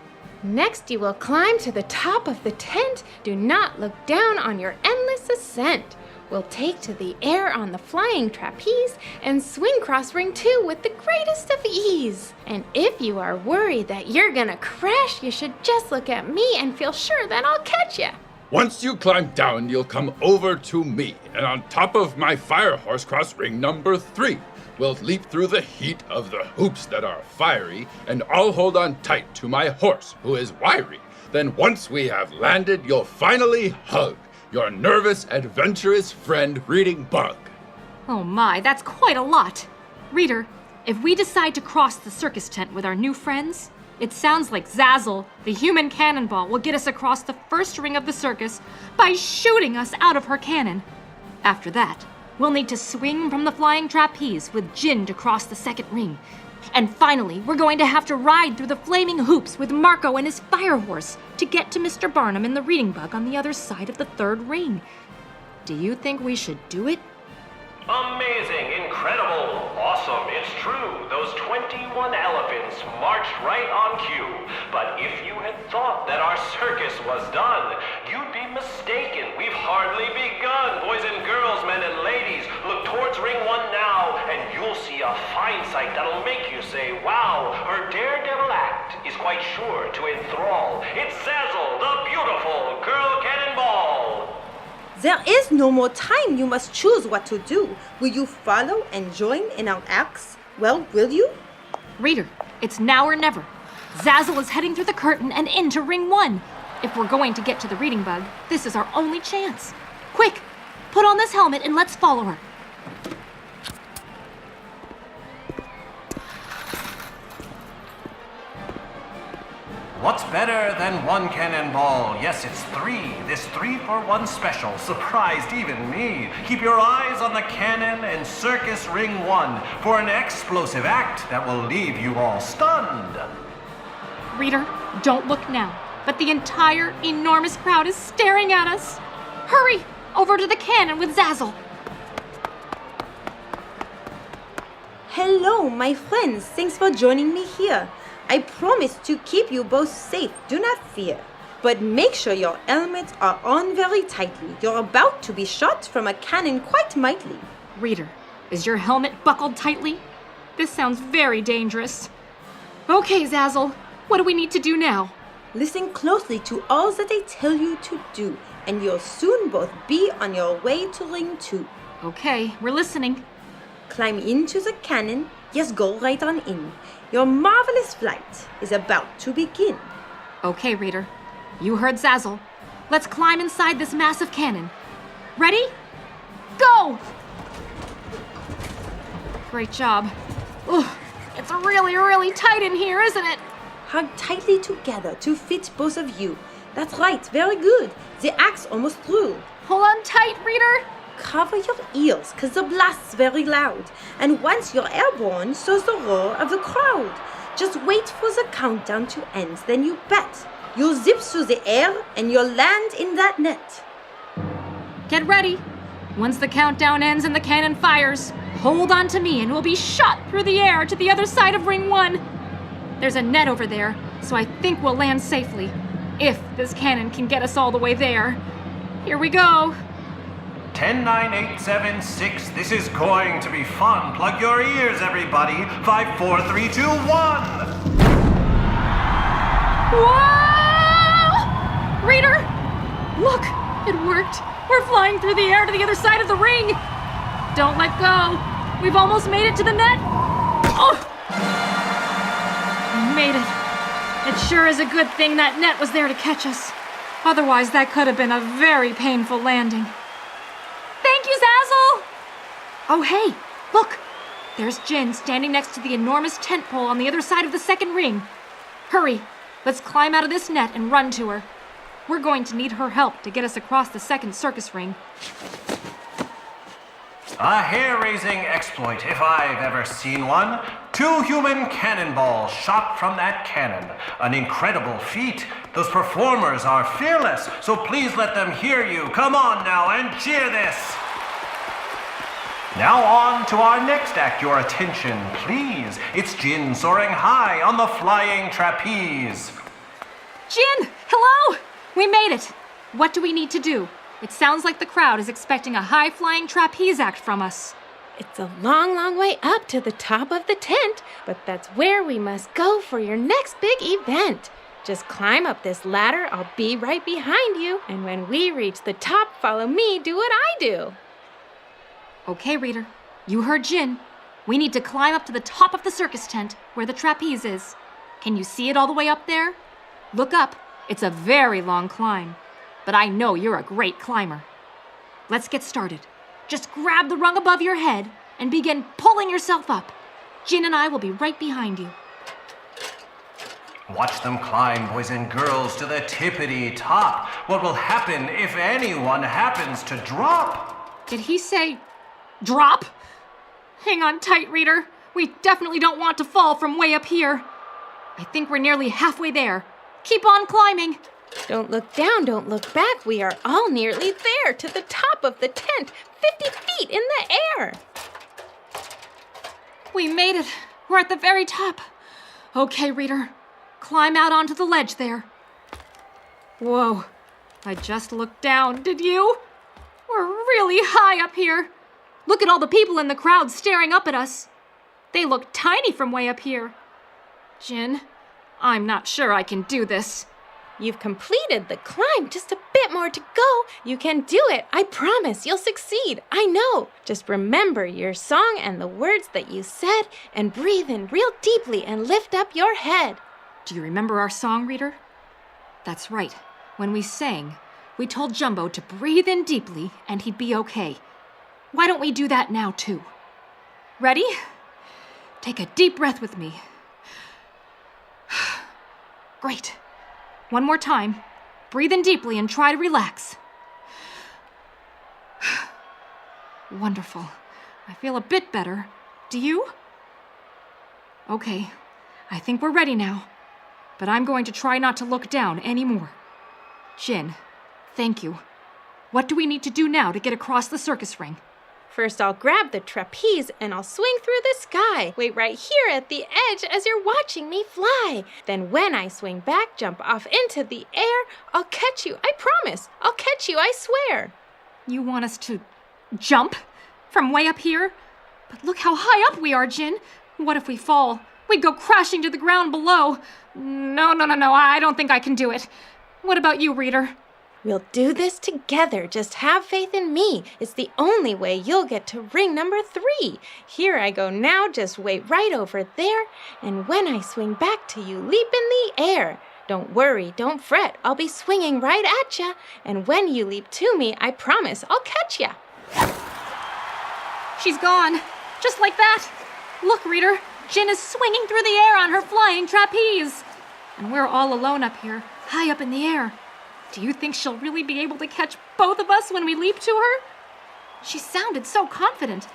Next, you will climb to the top of the tent. Do not look down on your endless ascent. We'll take to the air on the flying trapeze and swing cross ring 2 with the greatest of ease. And if you are worried that you're gonna crash, you should just look at me and feel sure that I'll catch you.
Once you climb down, you'll come over to me, and on top of my fire horse cross ring number 3. We'll leap through the heat of the hoops that are fiery, and I'll hold on tight to my horse, who is wiry. Then once we have landed, you'll finally hug your nervous, adventurous friend, Reading Bug.
Oh my, that's quite a lot. Reader, if we decide to cross the circus tent with our new friends, it sounds like Zazzle, the human cannonball, will get us across the first ring of the circus by shooting us out of her cannon. After that, we'll need to swing from the flying trapeze with Jin to cross the second ring. And finally, we're going to have to ride through the flaming hoops with Marco and his fire horse to get to Mr. Barnum and the reading bug on the other side of the third ring. Do you think we should do it?
Amazing, incredible, awesome, it's true. Those 21 elephants marched right on cue. But if you had thought that our circus was done, you'd be mistaken. We've hardly begun. Boys and girls, men and ladies, look towards ring 1 now, and you'll see a fine sight that'll make you say, wow, her daredevil act is quite sure to enthrall. It's Zazzle, the beautiful girl cannonball.
There is no more time. You must choose what to do. Will you follow and join in our acts? Well, will you?
Reader, it's now or never. Zazzle is heading through the curtain and into ring 1. If we're going to get to the reading bug, this is our only chance. Quick, put on this helmet and let's follow her.
What's better than 1 cannonball? Yes, it's 3. This 3-for-1 special surprised even me. Keep your eyes on the cannon and circus ring 1 for an explosive act that will leave you all stunned.
Reader, don't look now, but the entire enormous crowd is staring at us. Hurry, over to the cannon with Zazzle.
Hello, my friends. Thanks for joining me here. I promise to keep you both safe. Do not fear. But make sure your helmets are on very tightly. You're about to be shot from a cannon quite mightily.
Reader, is your helmet buckled tightly? This sounds very dangerous. Okay, Zazzle, what do we need to do now?
Listen closely to all that I tell you to do, and you'll soon both be on your way to ring 2.
Okay, we're listening.
Climb into the cannon. Yes, go right on in. Your marvelous flight is about to begin.
Okay, reader. You heard Zazzle. Let's climb inside this massive cannon. Ready? Go! Great job. Ooh, it's really, really tight in here, isn't it?
Hug tightly together to fit both of you. That's right, very good. The act's almost through.
Hold on tight, Reader.
Cover your ears, cause the blast's very loud. And once you're airborne, so's the roar of the crowd. Just wait for the countdown to end, then you bet. You'll zip through the air and you'll land in that net.
Get ready. Once the countdown ends and the cannon fires, hold on to me and we'll be shot through the air to the other side of Ring 1. There's a net over there, so I think we'll land safely. If this cannon can get us all the way there. Here we go.
10, 9, 8, 7, 6. This is going to be fun. Plug your ears, everybody. 5, 4, 3, 2, 1.
Whoa! Reader, look, it worked. We're flying through the air to the other side of the ring. Don't let go. We've almost made it to the net. Oh! We made it. It sure is a good thing that net was there to catch us. Otherwise, that could have been a very painful landing. Thank you, Zazzle! Oh, hey, look. There's Jin standing next to the enormous tent pole on the other side of the second ring. Hurry, let's climb out of this net and run to her. We're going to need her help to get us across the second circus ring.
A hair-raising exploit, if I've ever seen one. 2 human cannonballs shot from that cannon. An incredible feat. Those performers are fearless, so please let them hear you. Come on now and cheer this. Now on to our next act. Your attention, please. It's Jin soaring high on the flying trapeze.
Jin, hello! We made it. What do we need to do? It sounds like the crowd is expecting a high-flying trapeze act from us.
It's a long, long way up to the top of the tent, but that's where we must go for your next big event. Just climb up this ladder, I'll be right behind you, and when we reach the top, follow me, do what I do.
Okay, Reader, you heard Jin. We need to climb up to the top of the circus tent, where the trapeze is. Can you see it all the way up there? Look up. It's a very long climb, but I know you're a great climber. Let's get started. Just grab the rung above your head and begin pulling yourself up. Jin and I will be right behind you.
Watch them climb, boys and girls, to the tippity top. What will happen if anyone happens to drop?
Did he say drop? Hang on tight, Reader. We definitely don't want to fall from way up here. I think we're nearly halfway there. Keep on climbing.
Don't look down, don't look back. We are all nearly there, to the top of the tent, 50 feet in the air.
We made it. We're at the very top. Okay, Reader. Climb out onto the ledge there. Whoa. I just looked down, did you? We're really high up here. Look at all the people in the crowd staring up at us. They look tiny from way up here. Jin, I'm not sure I can do this.
You've completed the climb, just a bit more to go. You can do it, I promise. You'll succeed, I know. Just remember your song and the words that you said, and breathe in real deeply and lift up your head.
Do you remember our song, Reader? That's right. When we sang, we told Jumbo to breathe in deeply and he'd be okay. Why don't we do that now, too? Ready? Take a deep breath with me. Great. One more time. Breathe in deeply and try to relax. Wonderful. I feel a bit better. Do you? Okay. I think we're ready now. But I'm going to try not to look down anymore. Jin, thank you. What do we need to do now to get across the circus ring?
First, I'll grab the trapeze and I'll swing through the sky. Wait right here at the edge as you're watching me fly. Then when I swing back, jump off into the air. I'll catch you, I promise. I'll catch you, I swear.
You want us to jump from way up here? But look how high up we are, Jin. What if we fall? We'd go crashing to the ground below. No, I don't think I can do it. What about you, Reader?
We'll do this together. Just have faith in me. It's the only way you'll get to ring number 3. Here I go now. Just wait right over there. And when I swing back to you, leap in the air. Don't worry, don't fret. I'll be swinging right at ya. And when you leap to me, I promise I'll catch ya.
She's gone. Just like that. Look, Reader, Jin is swinging through the air on her flying trapeze. And we're all alone up here, high up in the air. Do you think she'll really be able to catch both of us when we leap to her? She sounded so confident.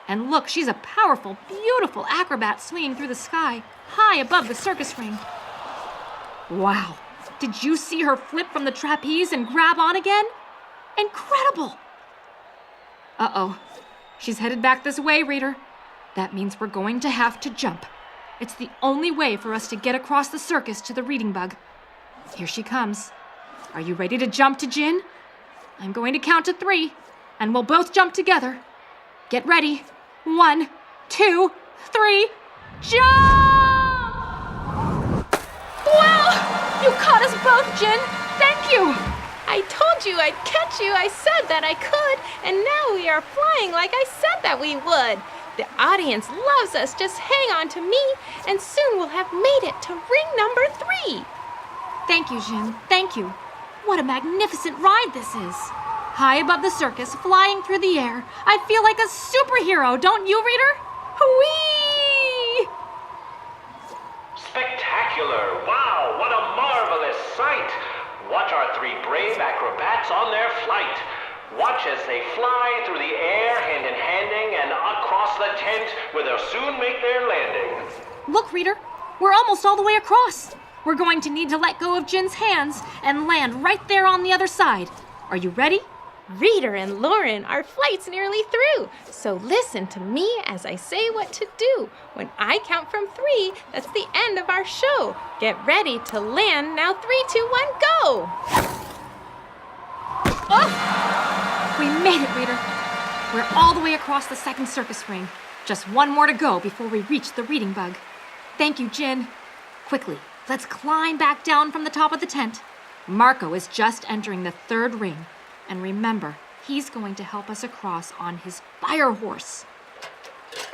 And look, she's a powerful, beautiful acrobat swinging through the sky, high above the circus ring. Wow, did you see her flip from the trapeze and grab on again? Incredible! Uh-oh, she's headed back this way, Reader. That means we're going to have to jump. It's the only way for us to get across the circus to the reading bug. Here she comes. Are you ready to jump to Jin? I'm going to count to 3, and we'll both jump together. Get ready. 1, 2, 3, jump!
Wow! You caught us both, Jin! Thank you! I told you I'd catch you. I said that I could, and now we are flying like I said that we would. The audience loves us. Just hang on to me, and soon we'll have made it to ring number 3.
Thank you, Jin. Thank you. What a magnificent ride this is. High above the circus, flying through the air. I feel like a superhero, don't you, Reader? Whee!
Spectacular! Wow, what a marvelous sight! Watch our 3 brave acrobats on their flight. Watch as they fly through the air, hand-in-handing, and across the tent, where they'll soon make their landing.
Look, Reader, we're almost all the way across. We're going to need to let go of Jin's hands and land right there on the other side. Are you ready?
Reader and Lauren, our flight's nearly through. So listen to me as I say what to do. When I count from 3, that's the end of our show. Get ready to land now. 3, 2, 1, go!
Oh! We made it, Reader. We're all the way across the second circus ring. Just 1 more to go before we reach the reading bug. Thank you, Jin. Quickly, let's climb back down from the top of the tent. Marco is just entering the 3rd ring. And remember, he's going to help us across on his fire horse.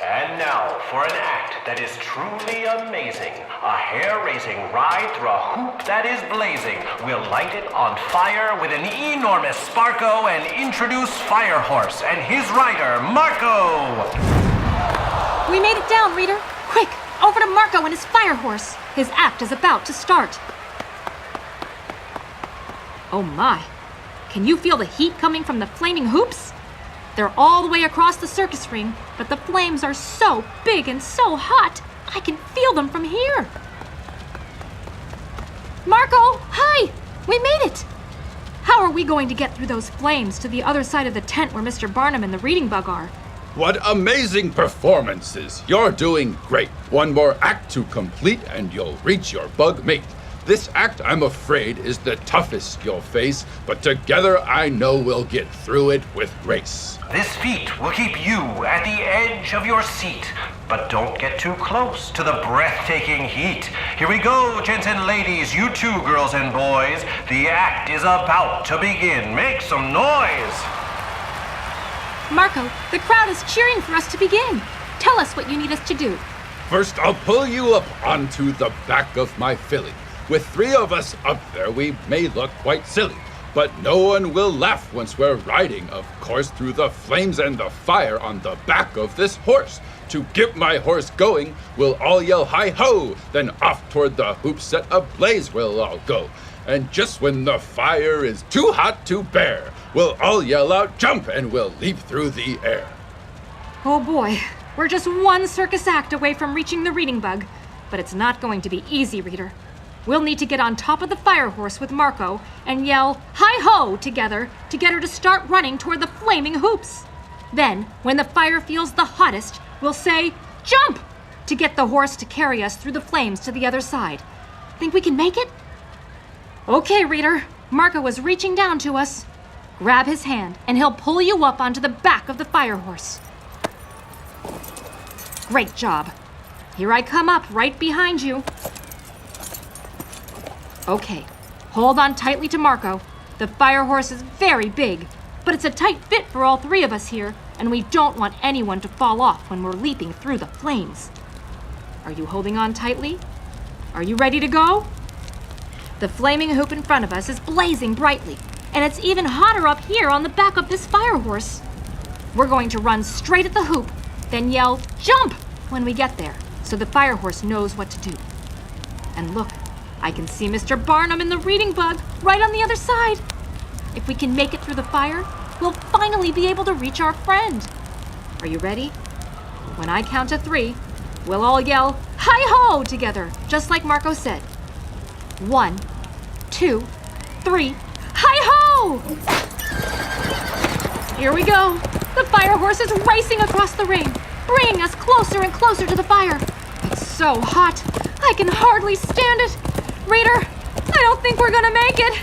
And now for an act that is truly amazing. A hair-raising ride through a hoop that is blazing. We'll light it on fire with an enormous sparko and introduce Fire Horse and his rider, Marco!
We made it down, Reader. Quick, over to Marco and his fire horse. His act is about to start. Oh my. Can you feel the heat coming from the flaming hoops? They're all the way across the circus ring, but the flames are so big and so hot, I can feel them from here. Marco, hi! We made it! How are we going to get through those flames to the other side of the tent where Mr. Barnum and the reading bug are?
What amazing performances! You're doing great. 1 more act to complete and you'll reach your bug mate. This act, I'm afraid, is the toughest you'll face, but together I know we'll get through it with grace.
This feat will keep you at the edge of your seat, but don't get too close to the breathtaking heat. Here we go, gents and ladies, you too, girls and boys. The act is about to begin. Make some noise.
Marco, the crowd is cheering for us to begin. Tell us what you need us to do.
First, I'll pull you up onto the back of my filly. With 3 of us up there, we may look quite silly, but no one will laugh once we're riding, of course, through the flames and the fire on the back of this horse. To get my horse going, we'll all yell hi-ho, then off toward the hoop set ablaze we'll all go. And just when the fire is too hot to bear, we'll all yell out jump and we'll leap through the air.
Oh boy, we're just 1 circus act away from reaching the reading bug, but it's not going to be easy, Reader. We'll need to get on top of the fire horse with Marco and yell hi-ho together to get her to start running toward the flaming hoops. Then, when the fire feels the hottest, we'll say jump to get the horse to carry us through the flames to the other side. Think we can make it? Okay, Reader. Marco is reaching down to us. Grab his hand and he'll pull you up onto the back of the fire horse. Great job. Here I come up right behind you. Okay, hold on tightly to Marco. The fire horse is very big, but it's a tight fit for all 3 of us here, and we don't want anyone to fall off when we're leaping through the flames. Are you holding on tightly? Are you ready to go? The flaming hoop in front of us is blazing brightly, and it's even hotter up here on the back of this fire horse. We're going to run straight at the hoop, then yell jump when we get there, so the fire horse knows what to do. And look, I can see Mr. Barnum in the reading bug right on the other side. If we can make it through the fire, we'll finally be able to reach our friend. Are you ready? When I count to 3, we'll all yell, "Hi-ho!" together, just like Marco said. 1, 2, 3, hi-ho! Here we go. The fire horse is racing across the ring, bringing us closer and closer to the fire. It's so hot, I can hardly stand it. Reader, I don't think we're gonna make it.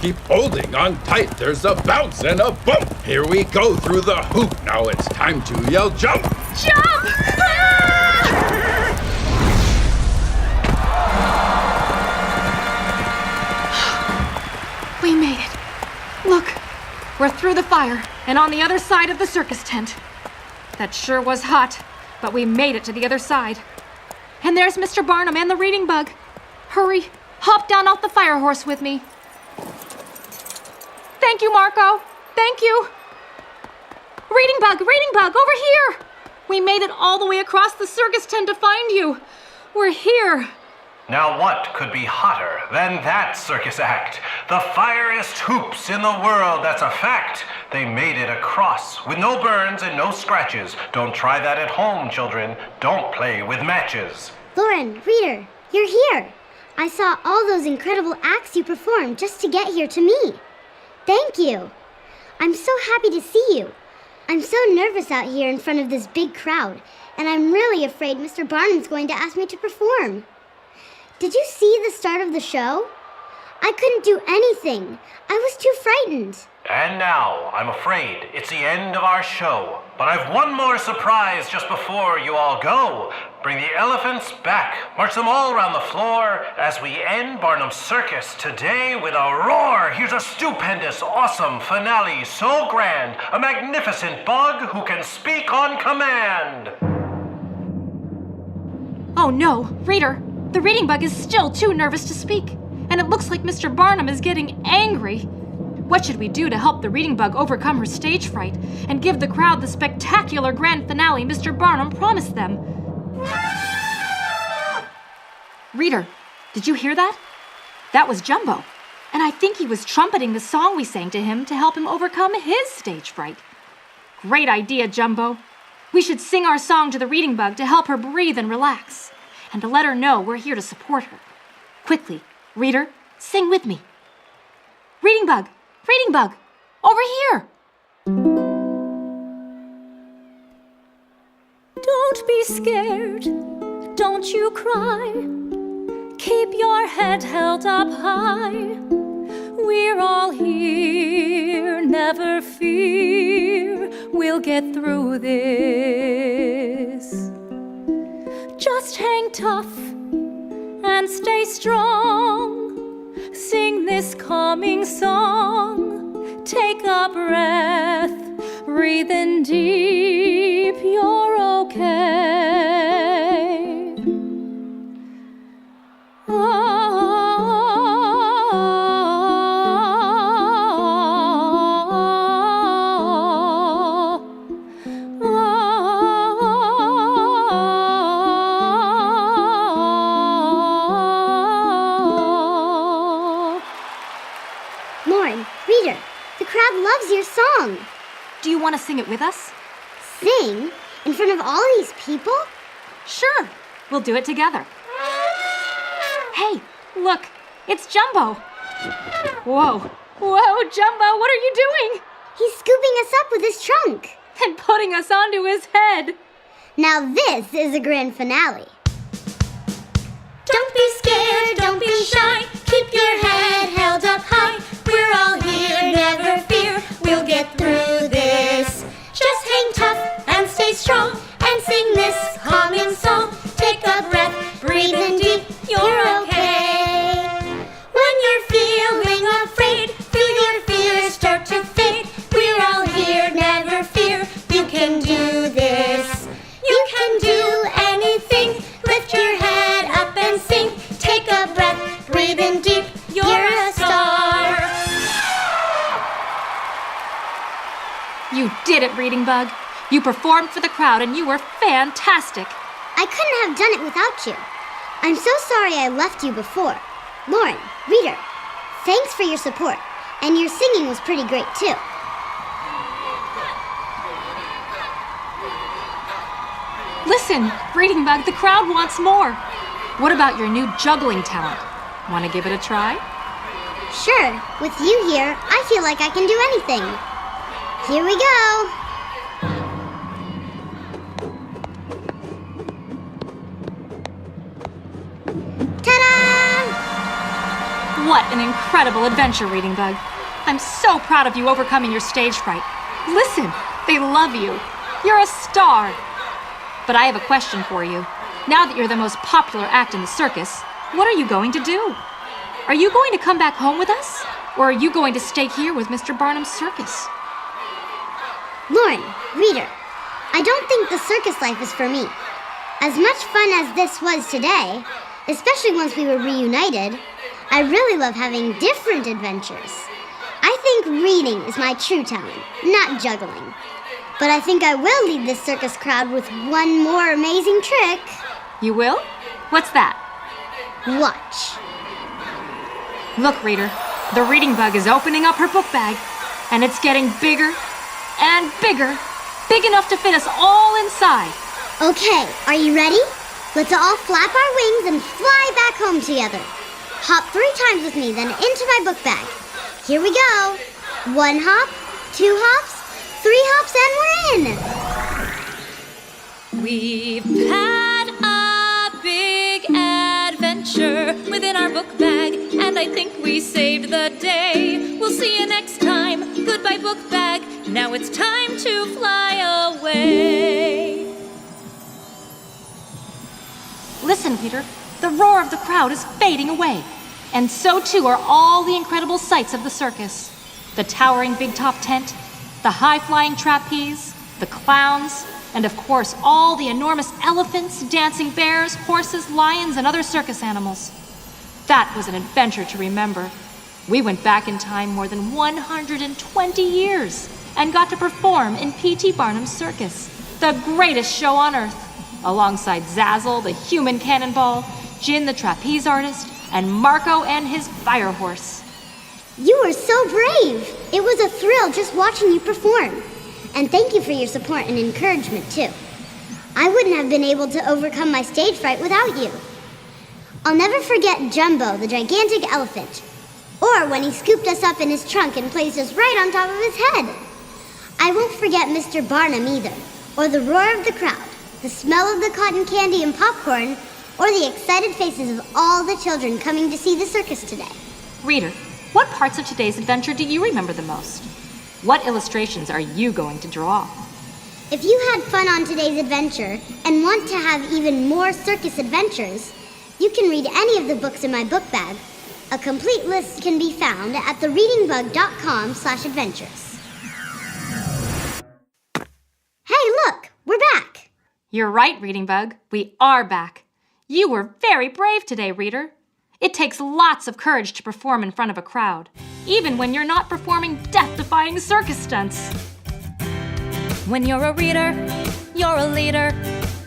Keep holding on tight. There's a bounce and a bump. Here we go through the hoop. Now it's time to yell jump.
Jump! Ah! We made it. Look, we're through the fire and on the other side of the circus tent. That sure was hot, but we made it to the other side. And there's Mr. Barnum and the reading bug. Hurry, hop down off the fire horse with me. Thank you, Marco. Thank you. Reading bug, over here. We made it all the way across the circus tent to find you. We're here.
Now what could be hotter than that circus act? The fieriest hoops in the world, that's a fact. They made it across with no burns and no scratches. Don't try that at home, children. Don't play with matches.
Lauren, Reader, you're here. I saw all those incredible acts you performed just to get here to me. Thank you. I'm so happy to see you. I'm so nervous out here in front of this big crowd, and I'm really afraid Mr. Barnum's going to ask me to perform. Did you see the start of the show? I couldn't do anything. I was too frightened.
And now, I'm afraid it's the end of our show. But I've one more surprise just before you all go. Bring the elephants back. March them all around the floor as we end Barnum's Circus today with a roar. Here's a stupendous, awesome finale, so grand. A magnificent bug who can speak on command.
Oh no, Reader, the reading bug is still too nervous to speak. And it looks like Mr. Barnum is getting angry. What should we do to help the reading bug overcome her stage fright and give the crowd the spectacular grand finale Mr. Barnum promised them? Reader, did you hear that? That was Jumbo, and I think he was trumpeting the song we sang to him to help him overcome his stage fright. Great idea, Jumbo. We should sing our song to the reading bug to help her breathe and relax, and to let her know we're here to support her. Quickly, Reader, sing with me. Reading bug, over here.
Don't be scared, don't you cry. Keep your head held up high. We're all here, never fear. We'll get through this. Just hang tough and stay strong. Sing this calming song. Take a breath, breathe in deep. You're okay.
Lauren, Reader, the crowd loves your song.
Do you want to sing it with us?
Sing? In front of all these people?
Sure, we'll do it together. Hey, look, it's Jumbo. Whoa, Jumbo, what are you doing?
He's scooping us up with his trunk.
And putting us onto his head.
Now this is a grand finale.
Don't be scared, don't be shy. Keep your head held up high. We're all here, never fear. We'll get through this. Just hang tough and stay strong and sing this calming song. Take a breath, breathe in deep. You're okay. When you're feeling afraid, feel your fears start to fade. We're all here, never fear. You can do this. You can do anything. Lift your head up and sing. Take a breath, breathe in deep. You're a star.
You did it, Reading Bug. You performed for the crowd and you were fantastic.
I couldn't have done it without you. I'm so sorry I left you before. Lauren, Reader, thanks for your support. And your singing was pretty great too.
Listen, Reading Bug, the crowd wants more. What about your new juggling talent? Want to give it a try?
Sure, with you here, I feel like I can do anything. Here we go. Ta-da!
What an incredible adventure, Reading Bug. I'm so proud of you overcoming your stage fright. Listen, they love you. You're a star. But I have a question for you. Now that you're the most popular act in the circus, what are you going to do? Are you going to come back home with us? Or are you going to stay here with Mr. Barnum's circus?
Lauren, Reader, I don't think the circus life is for me. As much fun as this was today, especially once we were reunited, I really love having different adventures. I think reading is my true talent, not juggling. But I think I will lead this circus crowd with one more amazing trick.
You will? What's that?
Watch.
Look, Reader, the Reading Bug is opening up her book bag, and it's getting bigger and bigger, big enough to fit us all inside.
Okay, are you ready? Let's all flap our wings and fly back home together. Hop 3 times with me, then into my book bag. Here we go. 1 hop, 2 hops, 3 hops, and we're in.
We've had a big adventure within our book bag, and I think we saved the day. We'll see you next time. Goodbye, book bag. Now it's time to fly away.
Listen, Peter, the roar of the crowd is fading away. And so too are all the incredible sights of the circus. The towering big top tent, the high-flying trapeze, the clowns, and of course all the enormous elephants, dancing bears, horses, lions, and other circus animals. That was an adventure to remember. We went back in time more than 120 years and got to perform in P.T. Barnum's circus, the greatest show on earth, alongside Zazzle, the human cannonball, Jin, the trapeze artist, and Marco and his fire horse.
You were so brave. It was a thrill just watching you perform. And thank you for your support and encouragement, too. I wouldn't have been able to overcome my stage fright without you. I'll never forget Jumbo, the gigantic elephant, or when he scooped us up in his trunk and placed us right on top of his head. I won't forget Mr. Barnum either, or the roar of the crowd, the smell of the cotton candy and popcorn, or the excited faces of all the children coming to see the circus today.
Reader, what parts of today's adventure do you remember the most? What illustrations are you going to draw?
If you had fun on today's adventure and want to have even more circus adventures, you can read any of the books in my book bag. A complete list can be found at thereadingbug.com/adventures. Hey, look, we're back.
You're right, Reading Bug. We are back. You were very brave today, Reader. It takes lots of courage to perform in front of a crowd, even when you're not performing death-defying circus stunts.
When you're a reader, you're a leader.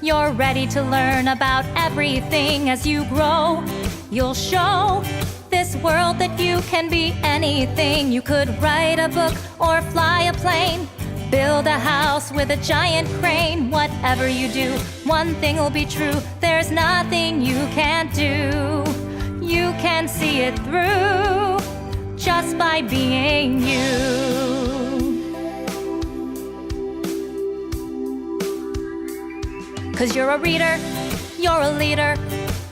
You're ready to learn about everything as you grow. You'll show this world that you can be anything. You could write a book or fly a plane, build a house with a giant crane. Whatever you do, one thing will be true. There's nothing you can't do. You can see it through just by being you. 'Cause you're a reader, you're a leader.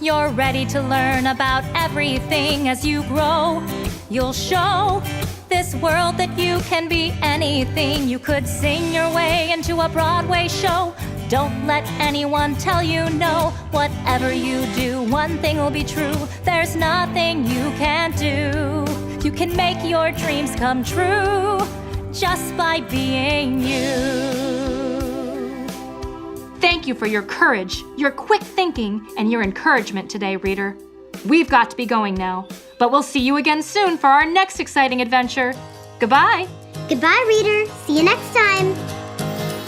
You're ready to learn about everything as you grow. You'll show this world that you can be anything. You could sing your way into a Broadway show. Don't let anyone tell you no. Whatever you do, one thing will be true. There's nothing you can't do. You can make your dreams come true just by being you.
Thank you for your courage, your quick thinking, and your encouragement today, Reader. We've got to be going now, but we'll see you again soon for our next exciting adventure. Goodbye.
Goodbye, Reader. See you next time.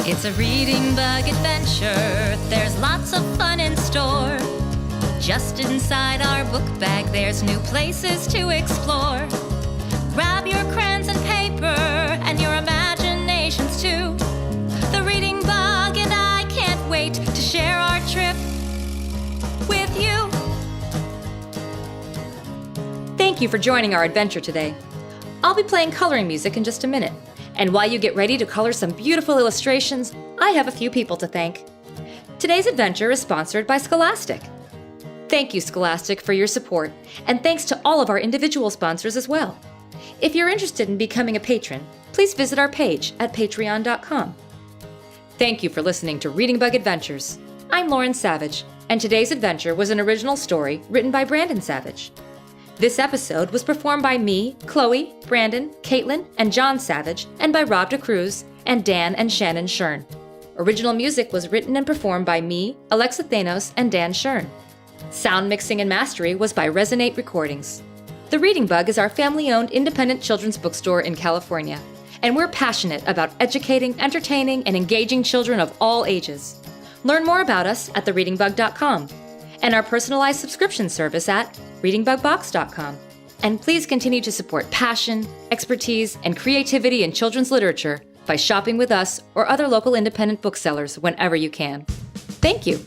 It's a reading bug adventure. There's lots of fun in store. Just inside our book bag, there's new places to explore. Grab your crayons and paper and your imaginations too. The reading bug and I can't wait to share our trip with you.
Thank you for joining our adventure today. I'll be playing coloring music in just a minute. And while you get ready to color some beautiful illustrations, I have a few people to thank. Today's adventure is sponsored by Scholastic. Thank you, Scholastic, for your support, and thanks to all of our individual sponsors as well. If you're interested in becoming a patron, please visit our page at patreon.com. Thank you for listening to Reading Bug Adventures. I'm Lauren Savage, and today's adventure was an original story written by Brandon Savage. This episode was performed by me, Chloe, Brandon, Caitlin, and John Savage, and by Rob DeCruz and Dan and Shannon Shern. Original music was written and performed by me, Alexa Thanos, and Dan Shern. Sound mixing and mastery was by Resonate Recordings. The Reading Bug is our family-owned independent children's bookstore in California, and we're passionate about educating, entertaining, and engaging children of all ages. Learn more about us at thereadingbug.com and our personalized subscription service at readingbugbox.com. And please continue to support passion, expertise, and creativity in children's literature by shopping with us or other local independent booksellers whenever you can. Thank you.